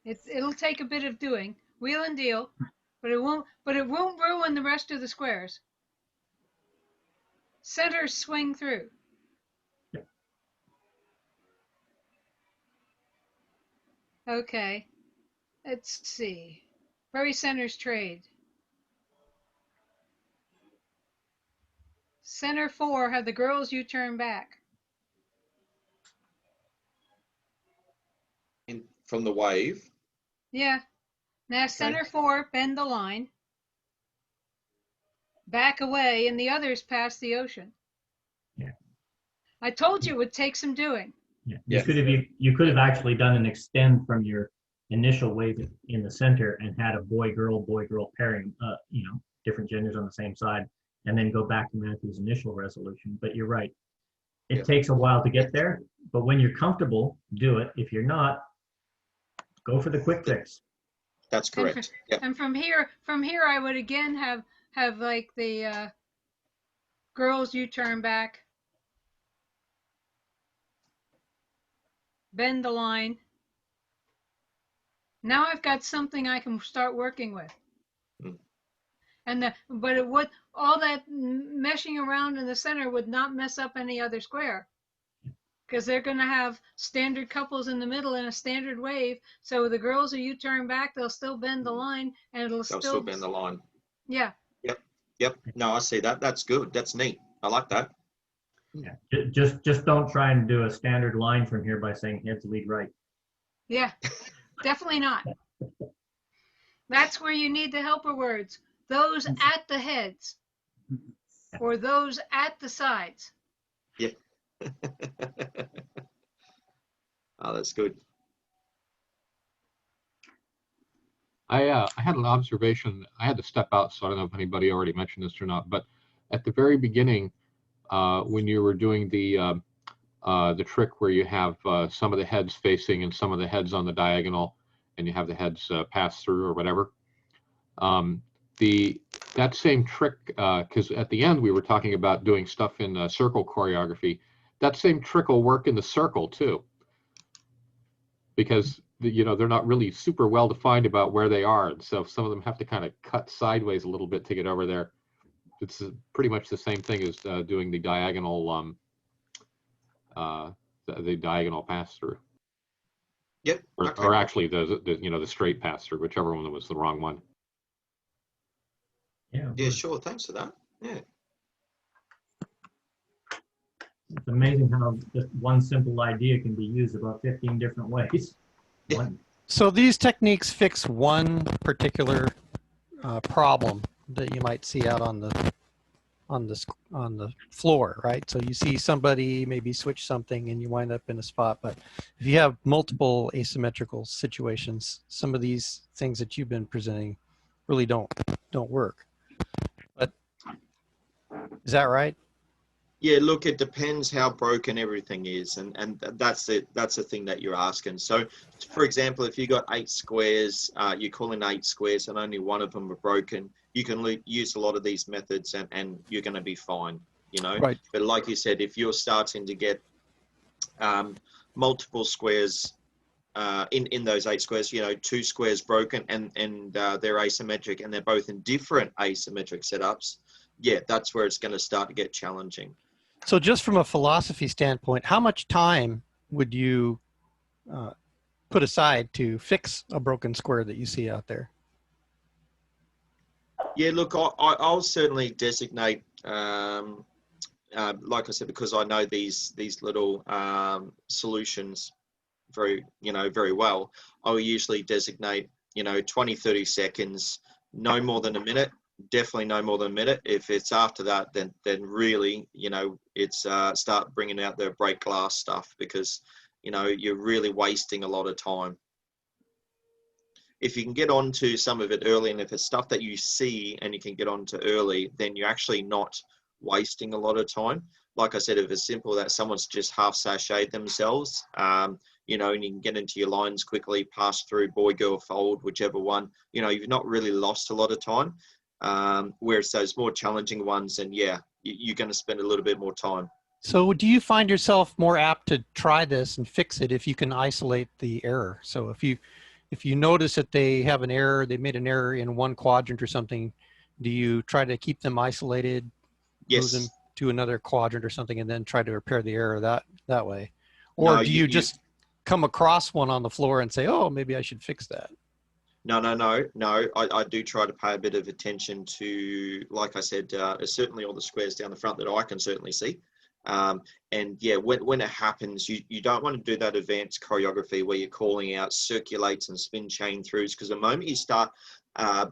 [SPEAKER 9] It'll take a bit of doing, wheel and deal, but it won't ruin the rest of the squares. Centers swing through.
[SPEAKER 1] Yep.
[SPEAKER 9] Okay. Let's see. Very centers trade. Center 4 have the girls you turn back.
[SPEAKER 2] From the wave?
[SPEAKER 9] Yeah. Now center 4, bend the line. Back away, and the others pass the ocean.
[SPEAKER 1] Yeah.
[SPEAKER 9] I told you it would take some doing.
[SPEAKER 1] Yeah. You could have actually done an extend from your initial wave in the center and had a boy girl pairing, different genders on the same side, and then go back to Matthew's initial resolution. But you're right. It takes a while to get there, but when you're comfortable, do it. If you're not, go for the quick fix.
[SPEAKER 2] That's correct.
[SPEAKER 9] And from here, I would again have like the girls you turn back, bend the line. Now I've got something I can start working with. But all that meshing around in the center would not mess up any other square, because they're going to have standard couples in the middle and a standard wave. So the girls who you turn back, they'll still bend the line, and they'll still
[SPEAKER 2] bend the line.
[SPEAKER 9] Yeah.
[SPEAKER 2] Yep. No, I see that. That's good. That's neat. I like that.
[SPEAKER 1] Yeah. Just don't try and do a standard line from here by saying heads lead right.
[SPEAKER 9] Yeah. Definitely not. That's where you need the helper words. those at the heads or those at the sides.
[SPEAKER 2] Yeah. Oh, that's good.
[SPEAKER 11] I had an observation. I had to step out, so I don't know if anybody already mentioned this or not. But at the very beginning, when you were doing the trick where you have some of the heads facing and some of the heads on the diagonal, and you have the heads pass through or whatever, that same trick, because at the end we were talking about doing stuff in circle choreography. That same trick will work in the circle too, because they're not really super well defined about where they are, and so some of them have to kind of cut sideways a little bit to get over there. It's pretty much the same thing as doing the diagonal the diagonal pass through.
[SPEAKER 2] Yep.
[SPEAKER 11] Or actually the straight pass through, whichever one was the wrong one.
[SPEAKER 2] Yeah, sure. Thanks for that. Yeah.
[SPEAKER 1] It's amazing how just one simple idea can be used about 15 different ways.
[SPEAKER 2] Yeah.
[SPEAKER 7] So these techniques fix one particular problem that you might see out on the floor, right? So you see somebody maybe switch something and you wind up in a spot. But if you have multiple asymmetrical situations, some of these things that you've been presenting really don't work. But is that right?
[SPEAKER 2] Yeah, look, it depends how broken everything is, and that's the thing that you're asking. So, for example, if you got 8 squares, you call in 8 squares and only one of them are broken, you can use a lot of these methods and you're going to be fine,
[SPEAKER 7] Right.
[SPEAKER 2] But like you said, if you're starting to get multiple squares in those 8 squares, 2 squares broken and they're asymmetric and they're both in different asymmetric setups, yeah, that's where it's going to start to get challenging.
[SPEAKER 7] So just from a philosophy standpoint, how much time would you put aside to fix a broken square that you see out there?
[SPEAKER 2] Yeah, look, I'll certainly designate, like I said, because I know these little solutions very well, I'll usually designate, 20, 30 seconds, no more than a minute. Definitely no more than a minute. If it's after that, then really, it's start bringing out the break glass stuff, because, you're really wasting a lot of time. If you can get onto some of it early, and if it's stuff that you see and you can get onto early, then you're actually not wasting a lot of time. Like I said, if it's simple that someone's just half sashayed themselves, and you can get into your lines quickly, pass through, boy, girl, fold, whichever one, you've not really lost a lot of time. Whereas those more challenging ones, and yeah, you're going to spend a little bit more time.
[SPEAKER 7] So do you find yourself more apt to try this and fix it if you can isolate the error? So if you notice that they have an error, they made an error in one quadrant or something, do you try to keep them isolated,
[SPEAKER 2] Yes.
[SPEAKER 7] move them to another quadrant or something, and then try to repair the error that way? Or
[SPEAKER 2] No,
[SPEAKER 7] do you just come across one on the floor and say, oh, maybe I should fix that?
[SPEAKER 2] No. I do try to pay a bit of attention to, like I said, certainly all the squares down the front that I can certainly see. And yeah, when it happens, you don't want to do that advanced choreography where you're calling out circulates and spin chain throughs, because the moment you start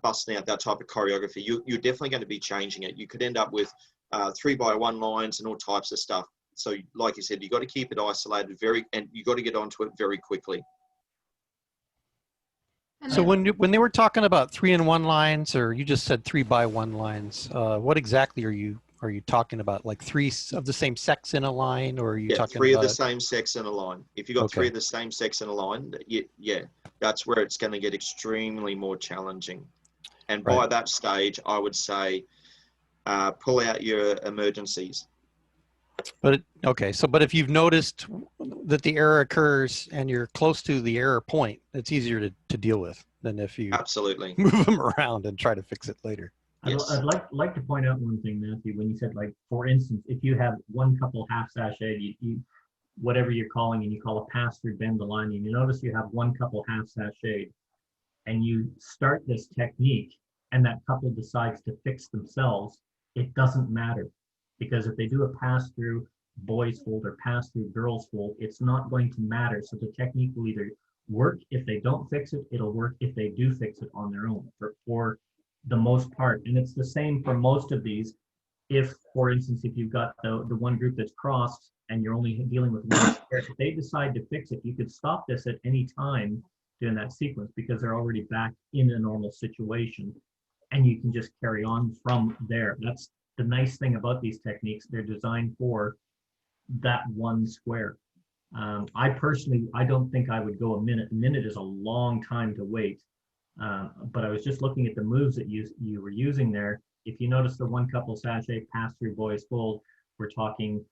[SPEAKER 2] busting out that type of choreography, you're definitely going to be changing it. You could end up with 3x1 lines and all types of stuff. So like you said, you got to keep it isolated and you got to get onto it very quickly.
[SPEAKER 7] So when they were talking about 3-in-1 lines, or you just said 3x1 lines, what exactly are you talking about? Like 3 of the same sex in a line, or are you talking
[SPEAKER 2] 3
[SPEAKER 7] about
[SPEAKER 2] of the same sex in a line? If you got 3 of the same sex in a line, yeah, that's where it's going to get extremely more challenging. And by that stage, I would say pull out your emergencies.
[SPEAKER 7] But but if you've noticed that the error occurs and you're close to the error point, it's easier to deal with than if you
[SPEAKER 2] absolutely
[SPEAKER 7] move them around and try to fix it later.
[SPEAKER 2] Yes.
[SPEAKER 1] I'd like to point out one thing, Matthew, when you said, like, for instance, if you have one couple half sashayed, you whatever you're calling, and you call a pass through bend the line, and you notice you have one couple half sashayed, and you start this technique, and that couple decides to fix themselves, it doesn't matter. Because if they do a pass through boys fold or pass through girls fold, it's not going to matter. So the technique will either work. If they don't fix it, it'll work if they do fix it on their own. For the most part. And it's the same for most of these. If, for instance, if you've got the one group that's crossed and you're only dealing with one square, if they decide to fix it, you could stop this at any time during that sequence because they're already back in a normal situation. And you can just carry on from there. That's the nice thing about these techniques. They're designed for that one square. I personally, I don't think I would go a minute. A minute is a long time to wait. But I was just looking at the moves that you were using there. If you notice the one couple sachet pass through boys fold, we're talking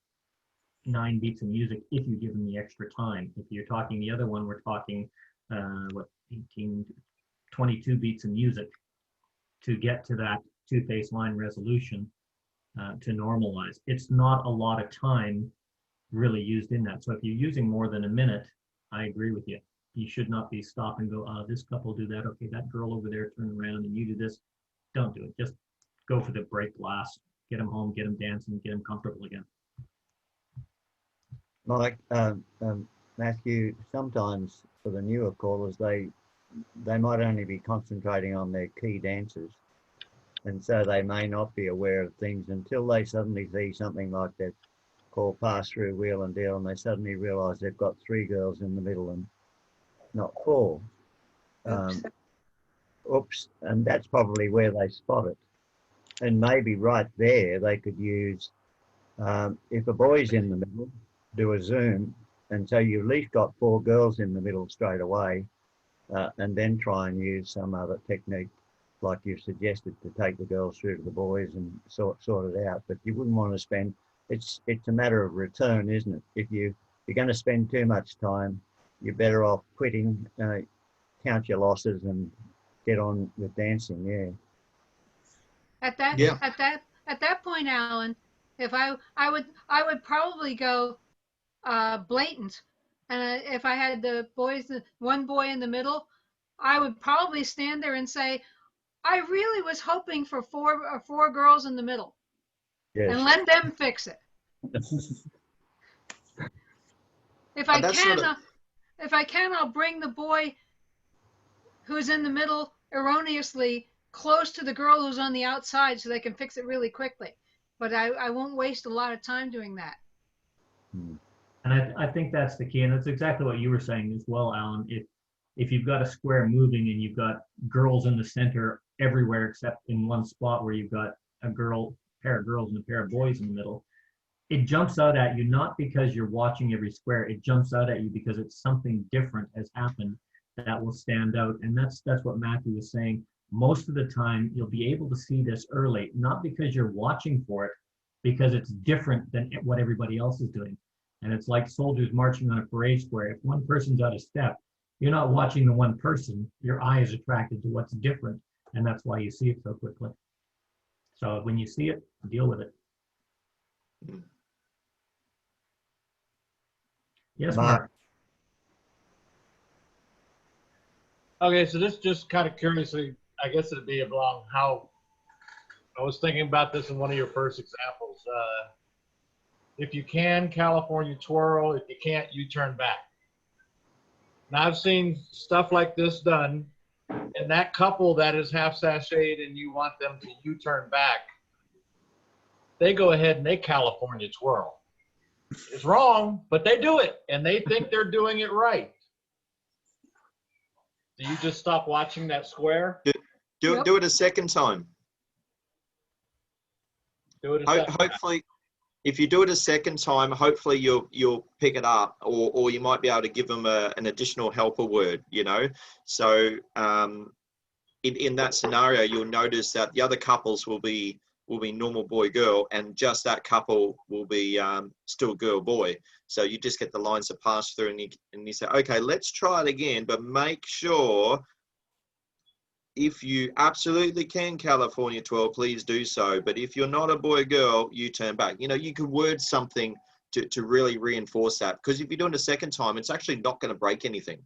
[SPEAKER 1] 9 beats of music if you give them the extra time. If you're talking the other one, we're talking 18, 22 beats of music to get to that two-phase line resolution to normalize. It's not a lot of time really used in that. So if you're using more than a minute, I agree with you. You should not be stop and go, this couple do that. Okay, that girl over there turn around and you do this. Don't do it. Just go for the break glass. Get them home, get them dancing, get them comfortable again.
[SPEAKER 8] Mike, Matthew, sometimes for the newer callers, they might only be concentrating on their key dances. And so they may not be aware of things until they suddenly see something like that called pass through wheel and deal, and they suddenly realize they've got 3 girls in the middle and not 4. Oops. And that's probably where they spot it. And maybe right there they could use, if a boy's in the middle, do a zoom, and so you've at least got 4 girls in the middle straight away, and then try and use some other technique like you've suggested to take the girls through to the boys and sort it out. But you wouldn't want to spend, it's a matter of return, isn't it? If you're going to spend too much time, you're better off quitting, count your losses and get on with dancing. Yeah.
[SPEAKER 9] At that point, Alan, if I would probably go blatant, and if I had the one boy in the middle, I would probably stand there and say, I really was hoping for 4 girls in the middle. Yes. And let them fix it. If I can, I'll bring the boy who's in the middle erroneously close to the girl who's on the outside so they can fix it really quickly. But I won't waste a lot of time doing that.
[SPEAKER 1] And I think that's the key. And that's exactly what you were saying as well, Alan. If you've got a square moving and you've got girls in the center everywhere except in one spot where you've got a pair of girls and a pair of boys in the middle, it jumps out at you not because you're watching every square. It jumps out at you because it's something different has happened that will stand out. And that's what Matthew was saying. Most of the time, you'll be able to see this early, not because you're watching for it, because it's different than what everybody else is doing. And it's like soldiers marching on a parade square. If one person's out of step, you're not watching the one person. Your eye is attracted to what's different, and that's why you see it so quickly. So when you see it, deal with it. Yes, Mark.
[SPEAKER 12] Okay, so this just kind of curiously, I guess it'd be along how I was thinking about this in one of your first examples. If you can, California twirl. If you can't, U-turn back. Now I've seen stuff like this done, and that couple that is half sashayed and you want them to U-turn back, they go ahead and they California twirl. It's wrong, but they do it, and they think they're doing it right. Do you just stop watching that square?
[SPEAKER 2] Do it a second time.
[SPEAKER 12] Do it a second
[SPEAKER 2] hopefully, if you do it a second time, hopefully you'll pick it up, or you might be able to give them an additional helper word. You know, so in that scenario, you'll notice that the other couples will be normal boy girl, and just that couple will be still girl boy. So you just get the lines to pass through, and you say, okay, let's try it again, but make sure, if you absolutely can California 12, please do so. But if you're not a boy girl, you turn back. You know, you could word something to really reinforce that, because if you're doing it a second time, it's actually not going to break anything.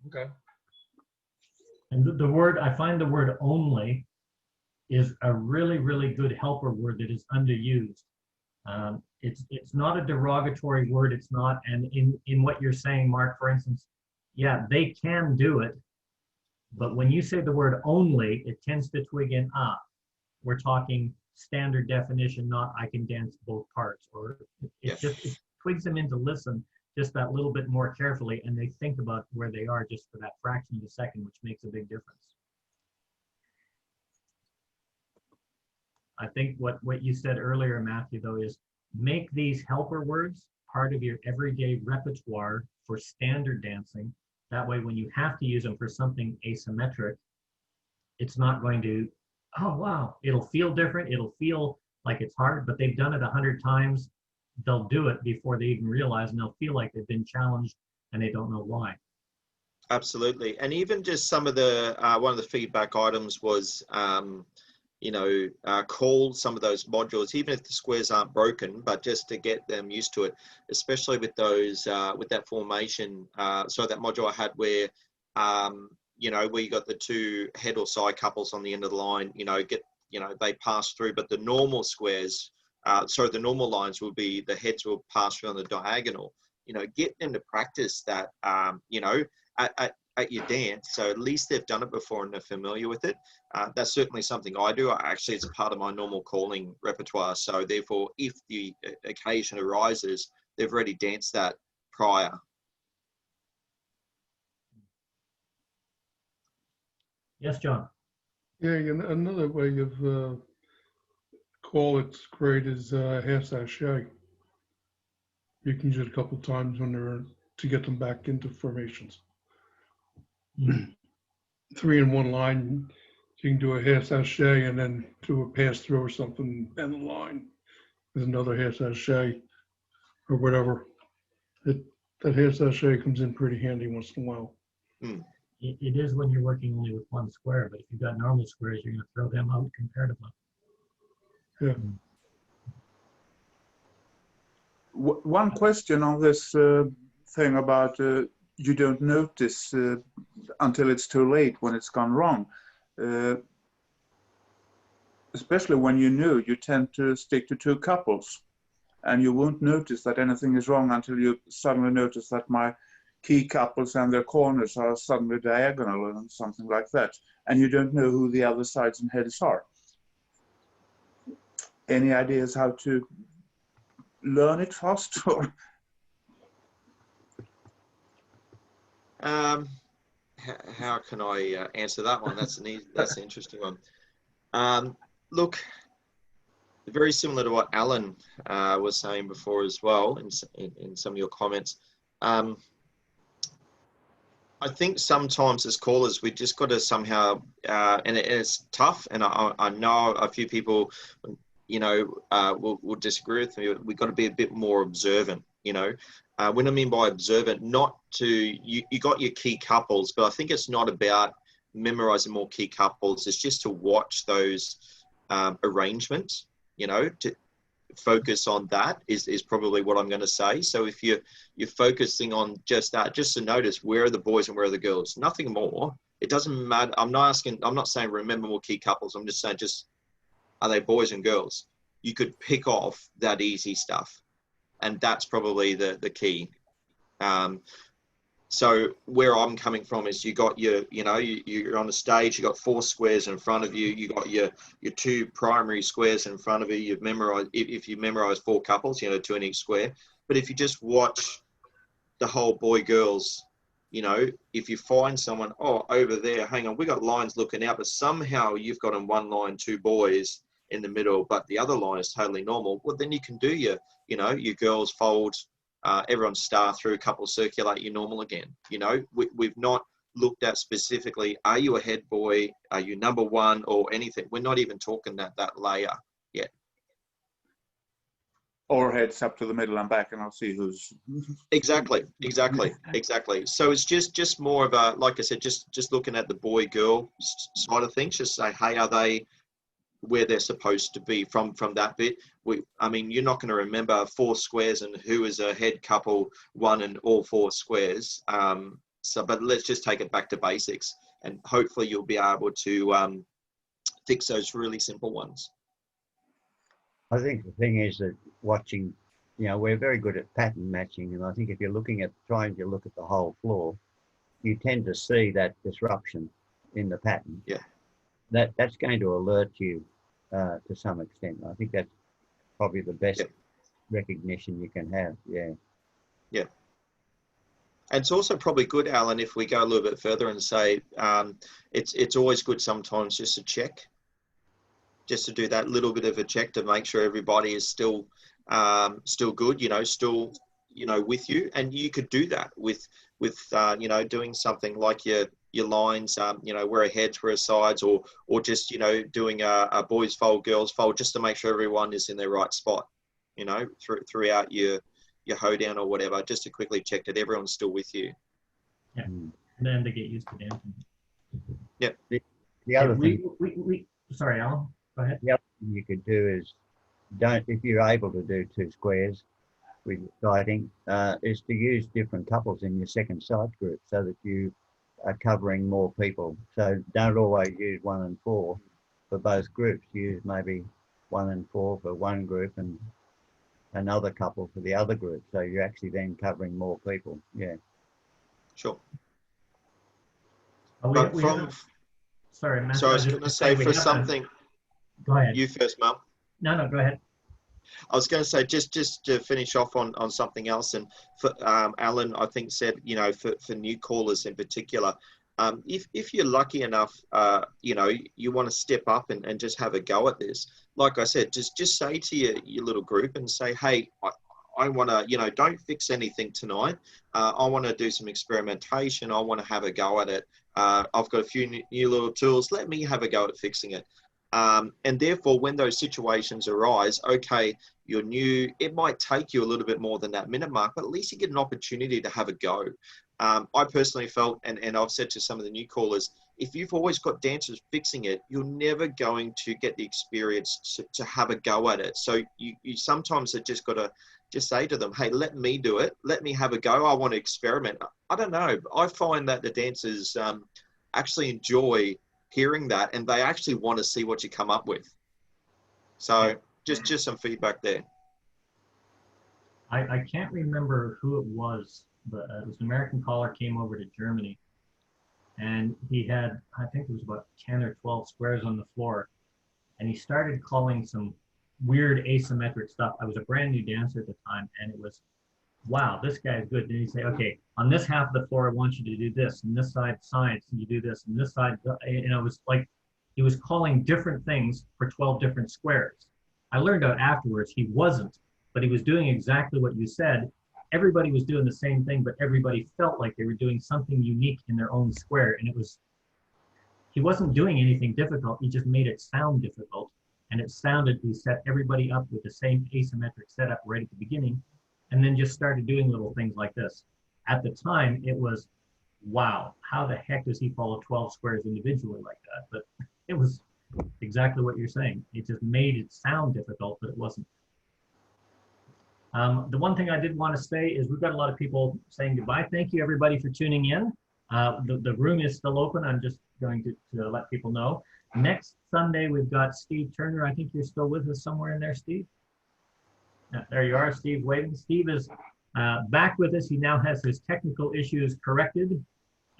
[SPEAKER 12] Okay.
[SPEAKER 1] And I find the word only is a really, really good helper word that is underused. It's not a derogatory word. It's not, and in what you're saying, Mark, for instance, yeah, they can do it, But when you say the word only, it tends to twig in, we're talking standard definition, not I can dance both parts. Or it twigs them in to listen just that little bit more carefully, and they think about where they are just for that fraction of a second, which makes a big difference. I think what you said earlier, Matthew, though, is make these helper words part of your everyday repertoire for standard dancing. That way, when you have to use them for something asymmetric, it's not going to, oh, wow, it'll feel different. It'll feel like it's hard, but they've done it 100 times. They'll do it before they even realize, and they'll feel like they've been challenged and they don't know why.
[SPEAKER 2] Absolutely. And even just some of the, one of the feedback items was, call some of those modules, even if the squares aren't broken, but just to get them used to it, especially with those, with that formation. So that module I had where, where you got the two head or side couples on the end of the line, they pass through, but the normal squares, the normal lines will be, the heads will pass through on the diagonal. Get them to practice that, at your dance, so at least they've done it before and they're familiar with it. That's certainly something I do. Actually, it's part of my normal calling repertoire. So therefore, if the occasion arises, they've already danced that prior.
[SPEAKER 1] Yes, John.
[SPEAKER 3] Yeah, another way of call it's great is half sachet. You can use it a couple of times when they're to get them back into formations. 3 in 1 line, you can do a half sachet and then do a pass through or something and the line with another half sachet or whatever. That half sachet comes in pretty handy once in a while.
[SPEAKER 1] It is when you're working only with one square, but if you've got normal squares, you're going to throw them out comparatively.
[SPEAKER 3] Yeah.
[SPEAKER 10] One question on this thing about you don't notice until it's too late when it's gone wrong. Especially when you know, you tend to stick to 2 couples and you won't notice that anything is wrong until you suddenly notice that my key couples and their corners are suddenly diagonal and something like that. And you don't know who the other sides and heads are. Any ideas how to learn it fast? Or
[SPEAKER 2] how can I answer that one? That's that's an interesting one. Look, very similar to what Alan was saying before as well in some of your comments. I think sometimes as callers, we just got to somehow, and it's tough, and I know a few people, will disagree with me. We've got to be a bit more observant, When I mean by observant, not to, you got your key couples, but I think it's not about memorizing more key couples. It's just to watch those arrangements, to focus on that is probably what I'm going to say. So if you're focusing on just that, just to notice where are the boys and where are the girls, nothing more. It doesn't matter. I'm not saying remember more key couples. I'm just saying, are they boys and girls? You could pick off that easy stuff. And that's probably the key. So where I'm coming from is you got your, you're on the stage, you got 4 squares in front of you. You got your 2 primary squares in front of you. You've memorized, if you memorize 4 couples, 2 in each square. But if you just watch the whole boy girls, if you find someone, over there, hang on, we got lines looking out, but somehow you've got in one line 2 boys in the middle, but the other line is totally normal. Well, then you can do your girls fold, everyone star through, couple circulate, your normal again. We've not looked at specifically, are you a head boy? Are you number 1 or anything? We're not even talking that layer yet.
[SPEAKER 10] Or heads up to the middle and back, and I'll see who's.
[SPEAKER 2] Exactly. So it's just more of a, like I said, just looking at the boy girl side of things. Just say, hey, are they where they're supposed to be from that bit? You're not going to remember 4 squares and who is a head couple 1 in all 4 squares. But let's just take it back to basics, and hopefully you'll be able to fix those really simple ones.
[SPEAKER 8] I think the thing is that watching, we're very good at pattern matching, and I think if you're trying to look at the whole floor, you tend to see that disruption in the pattern.
[SPEAKER 2] Yeah.
[SPEAKER 8] That's going to alert you to some extent. I think that's probably the best recognition you can have. Yeah.
[SPEAKER 2] Yeah. And it's also probably good, Alan, if we go a little bit further and say it's always good sometimes just to check, just to do that little bit of a check to make sure everybody is still good, still with you. And you could do that with doing something like your lines, where a heads, where a sides, or just doing a boys fold, girls fold, just to make sure everyone is in their right spot, throughout your hoedown or whatever, just to quickly check that everyone's still with you.
[SPEAKER 1] Yeah, and then they get used to dancing.
[SPEAKER 2] Yep.
[SPEAKER 8] The other thing.
[SPEAKER 1] Sorry, Alan, go ahead.
[SPEAKER 8] The other thing you could do is if you're able to do 2 squares with sighting, is to use different couples in your second side group so that you are covering more people. So don't always use 1 and 4 for both groups. Use maybe 1 and 4 for one group and another couple for the other group. So you're actually then covering more people. Yeah.
[SPEAKER 2] Sure.
[SPEAKER 1] Sorry, Matthew,
[SPEAKER 2] so I was going to say for something.
[SPEAKER 1] Go ahead.
[SPEAKER 2] You first, Mel.
[SPEAKER 1] No, go ahead.
[SPEAKER 2] I was going to say, just to finish off on something else, and for, Alan, I think said, for new callers in particular, if you're lucky enough, you want to step up and just have a go at this. Like I said, just say to your little group and say, hey, I want to, don't fix anything tonight. I want to do some experimentation. I want to have a go at it. I've got a few new little tools. Let me have a go at fixing it. And therefore, when those situations arise, okay, you're new, it might take you a little bit more than that minute mark, but at least you get an opportunity to have a go. I personally felt, and I've said to some of the new callers, if you've always got dancers fixing it, you're never going to get the experience to have a go at it. So you sometimes have just got to just say to them, hey, let me do it. Let me have a go. I want to experiment. I don't know. I find that the dancers actually enjoy hearing that, and they actually want to see what you come up with. So just some feedback there.
[SPEAKER 1] I can't remember who it was, but it was an American caller came over to Germany, and he had, I think it was about 10 or 12 squares on the floor, and he started calling some weird asymmetric stuff. I was a brand new dancer at the time, and it was, wow, this guy's good. And he'd say, okay, on this half of the floor, I want you to do this, and this side science, and you do this, and this side, it was like, he was calling different things for 12 different squares. I learned out afterwards he wasn't, but he was doing exactly what you said. Everybody was doing the same thing, but everybody felt like they were doing something unique in their own square. And it was, he wasn't doing anything difficult. He just made it sound difficult. And it sounded, he set everybody up with the same asymmetric setup right at the beginning, and then just started doing little things like this. At the time, it was, wow, how the heck does he follow 12 squares individually like that? But it was exactly what you're saying. It just made it sound difficult, but it wasn't. The one thing I did want to say is we've got a lot of people saying goodbye. Thank you, everybody, for tuning in. The room is still open. I'm just going to let people know. Next Sunday, we've got Steve Turner. I think you're still with us somewhere in there, Steve. There you are, Steve, waving. Steve is back with us. He now has his technical issues corrected,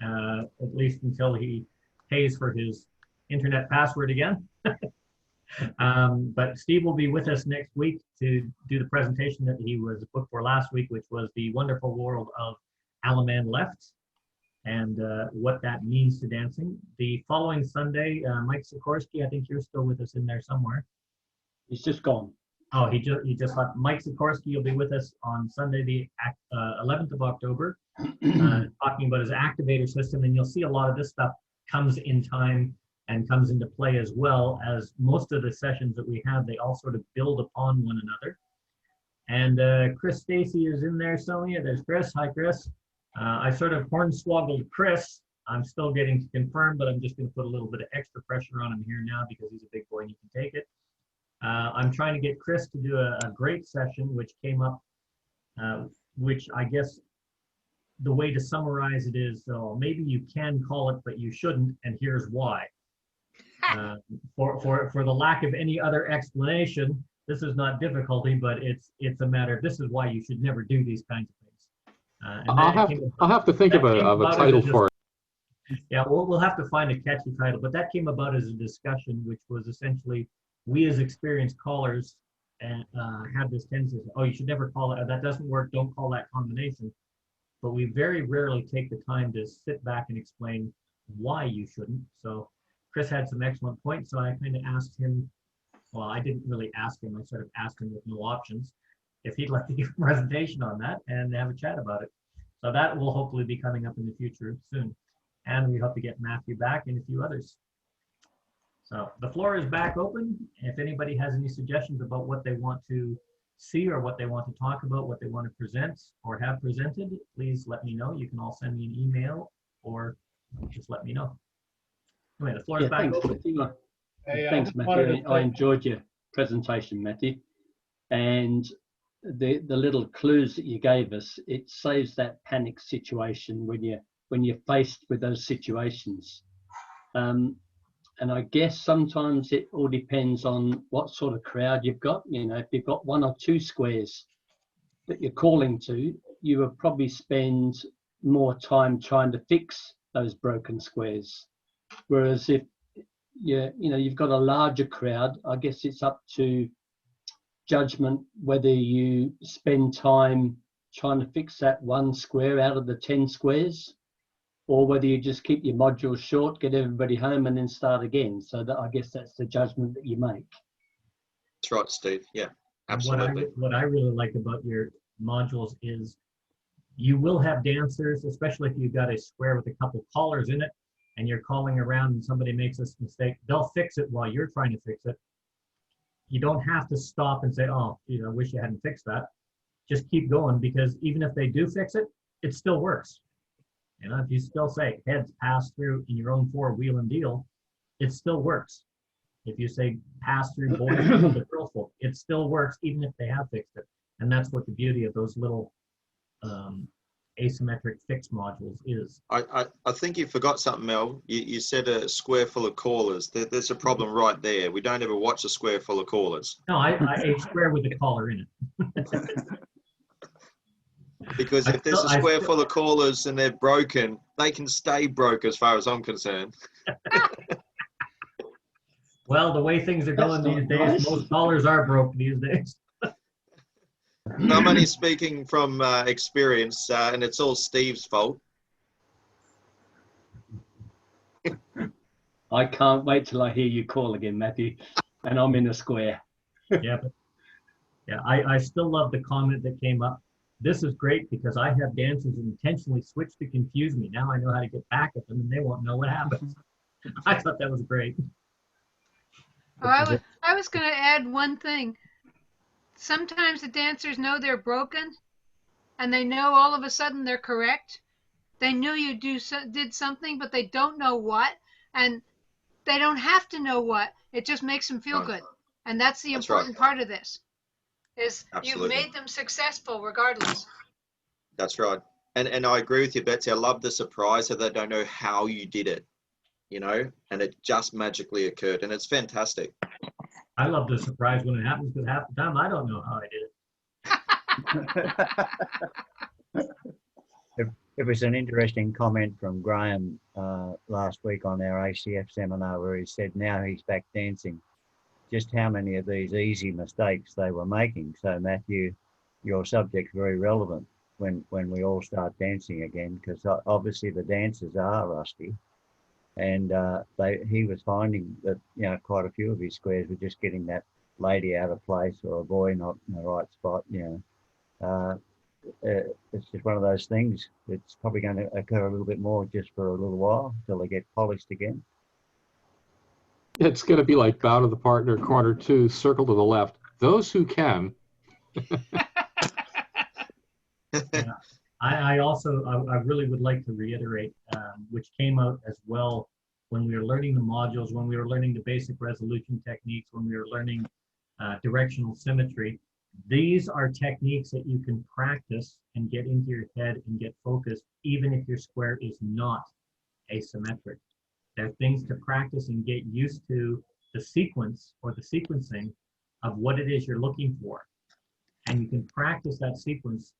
[SPEAKER 1] at least until he pays for his internet password again. But Steve will be with us next week to do the presentation that he was booked for last week, which was the wonderful world of Alaman Left and what that means to dancing. The following Sunday, Mike Sikorsky, I think you're still with us in there somewhere.
[SPEAKER 13] He's just gone.
[SPEAKER 1] Oh, he just left. Mike Sikorsky will be with us on Sunday, the 11th of October, talking about his activator system. And you'll see a lot of this stuff comes in time and comes into play, as well as most of the sessions that we have, they all sort of build upon one another. And Chris Stacy is in there, Sonia. There's Chris. Hi, Chris. I sort of hornswoggled Chris. I'm still getting to confirm, but I'm just going to put a little bit of extra pressure on him here now because he's a big boy and he can take it. I'm trying to get Chris to do a great session, which came up, which I guess the way to summarize it is, maybe you can call it, but you shouldn't, and here's why. For the lack of any other explanation, this is not difficulty, but it's a matter of, this is why you should never do these kinds of things.
[SPEAKER 11] I'll have to think of a title for it.
[SPEAKER 1] Yeah, we'll have to find a catchy title, but that came about as a discussion, which was essentially we as experienced callers and have this tendency to say, oh, you should never call it, that doesn't work, don't call that combination. But we very rarely take the time to sit back and explain why you shouldn't. So Chris had some excellent points, so I kind of asked him, well, I didn't really ask him, I sort of asked him with no options, if he'd like to give a presentation on that and have a chat about it. So that will hopefully be coming up in the future soon. And we hope to get Matthew back and a few others. So the floor is back open. If anybody has any suggestions about what they want to see or what they want to talk about, what they want to present or have presented, please let me know. You can all send me an email or just let me know. Anyway, the floor is back open.
[SPEAKER 12] Hey,
[SPEAKER 13] Thanks, Matthew. I enjoyed your presentation, Matthew. And the little clues that you gave us, it saves that panic situation when you're faced with those situations. And I guess sometimes it all depends on what sort of crowd you've got. You know, if you've got 1 or 2 squares that you're calling to, you will probably spend more time trying to fix those broken squares. Whereas if you've got a larger crowd, I guess it's up to judgment whether you spend time trying to fix that 1 square out of the 10 squares, or whether you just keep your modules short, get everybody home and then start again. So that, I guess that's the judgment that you make.
[SPEAKER 2] That's right, Steve. Yeah, absolutely.
[SPEAKER 1] What I really like about your modules is you will have dancers, especially if you've got a square with a couple callers in it and you're calling around and somebody makes a mistake, they'll fix it while you're trying to fix it. You don't have to stop and say, oh, I wish you hadn't fixed that. Just keep going, because even if they do fix it, it still works. If you still say heads pass through in your own 4 wheel and deal, it still works. If you say pass through boys and the girls folk, it still works even if they have fixed it. And that's what the beauty of those little asymmetric fix modules is.
[SPEAKER 2] I think you forgot something, Mel. You said a square full of callers. There's a problem right there. We don't ever watch a square full of callers.
[SPEAKER 1] No, a square with a caller in it.
[SPEAKER 2] Because if there's a square full of callers and they're broken, they can stay broke as far as I'm concerned.
[SPEAKER 1] Well, the way things are going these days, most callers are broke these days.
[SPEAKER 2] I'm only speaking from experience, and it's all Steve's fault.
[SPEAKER 13] I can't wait till I hear you call again, Matthew, and I'm in a square.
[SPEAKER 1] Yeah, I still love the comment that came up. This is great because I have dancers who intentionally switch to confuse me. Now I know how to get back at them and they won't know what happens. I thought that was great.
[SPEAKER 9] Oh, I was going to add one thing. Sometimes the dancers know they're broken and they know all of a sudden they're correct. They knew you did something, but they don't know what. And they don't have to know what. It just makes them feel good. And that's the important part of this. Is you've made them successful regardless.
[SPEAKER 2] That's right. And I agree with you, Betsy. I love the surprise that they don't know how you did it, and it just magically occurred. And it's fantastic.
[SPEAKER 1] I love the surprise when it happens, because half the time I don't know how I did it.
[SPEAKER 8] It was an interesting comment from Graham last week on our ACF seminar, where he said now he's back dancing, just how many of these easy mistakes they were making. So Matthew, your subject's very relevant when we all start dancing again, because obviously the dancers are rusty, and he was finding that quite a few of his squares were just getting that lady out of place or a boy not in the right spot. It's just one of those things. It's probably going to occur a little bit more just for a little while till they get polished again.
[SPEAKER 11] It's going to be like bow to the partner, corner 2, circle to the left. Those who can.
[SPEAKER 1] Yeah. I really would like to reiterate, which came out as well when we were learning the modules, when we were learning the basic resolution techniques, when we were learning directional symmetry. These are techniques that you can practice and get into your head and get focused, even if your square is not asymmetric. They're things to practice and get used to the sequence or the sequencing of what it is you're looking for. And you can practice that sequence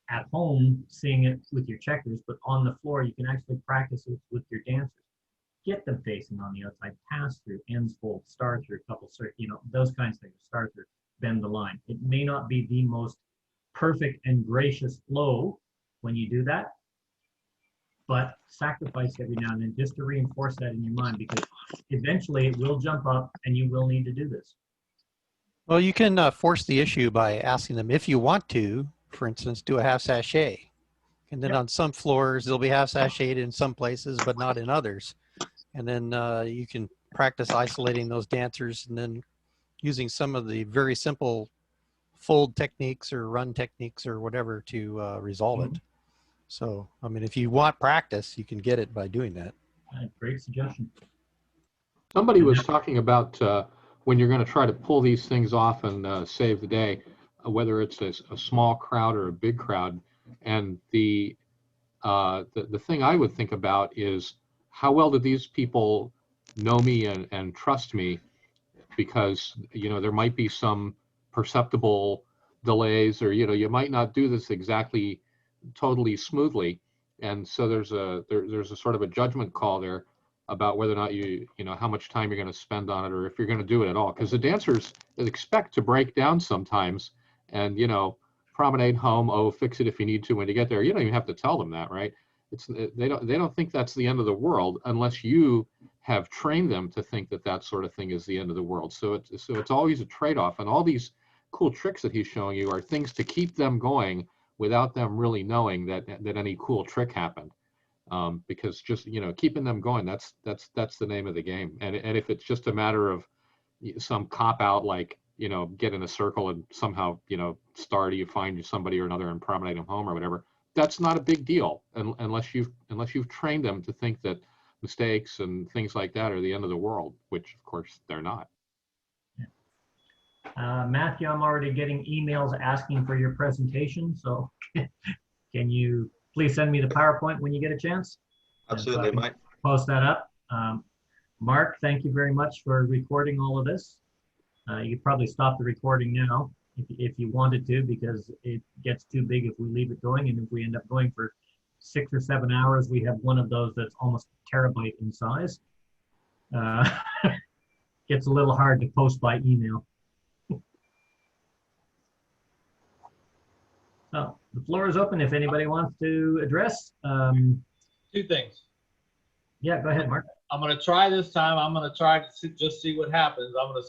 [SPEAKER 1] at home seeing it with your checkers, but on the floor, you can actually practice it with your dancers. Get them facing on the outside, pass through, ends fold, star through, couple circle, you know, those kinds of things, star through, bend the line. It may not be the most perfect and gracious flow when you do that, but sacrifice every now and then just to reinforce that in your mind, because eventually it will jump up and you will need to do this.
[SPEAKER 7] Well, you can force the issue by asking them if you want to, for instance, do a half sachet. And then on some floors, they'll be half sashayed in some places, but not in others. And then you can practice isolating those dancers and then using some of the very simple fold techniques or run techniques or whatever to resolve it. So, I mean, if you want practice, you can get it by doing that.
[SPEAKER 1] Great suggestion.
[SPEAKER 11] Somebody was talking about when you're going to try to pull these things off and save the day, whether it's a small crowd or a big crowd. And the thing I would think about is, how well do these people know me and trust me? Because, you know, there might be some perceptible delays, or, you know, you might not do this exactly totally smoothly. And so there's a sort of a judgment call there about whether or not you know, how much time you're going to spend on it, or if you're going to do it at all. Because the dancers expect to break down sometimes and, you know, promenade home, oh, fix it if you need to when you get there. You don't even have to tell them that, right? They don't think that's the end of the world unless you have trained them to think that that sort of thing is the end of the world. So it's always a trade-off, and all these cool tricks that he's showing you are things to keep them going without them really knowing that any cool trick happened. Because just, you know, keeping them going, that's the name of the game. And if it's just a matter of some cop out, like, you know, get in a circle and somehow, you know, you find somebody or another and promenade them home or whatever, that's not a big deal unless you've trained them to think that mistakes and things like that are the end of the world, which of course they're not.
[SPEAKER 1] Matthew, I'm already getting emails asking for your presentation, so can you please send me the PowerPoint when you get a chance?
[SPEAKER 2] Absolutely, mate.
[SPEAKER 1] Post that up. Mark, thank you very much for recording all of this. You could probably stop the recording now if you wanted to, because it gets too big if we leave it going, and if we end up going for 6 or 7 hours, we have one of those that's almost a terabyte in size. Gets a little hard to post by email. So the floor is open if anybody wants to address.
[SPEAKER 12] 2 things.
[SPEAKER 1] Yeah, go ahead, Mark.
[SPEAKER 12] I'm going to try this time. I'm going to try to just see what happens. I'm going to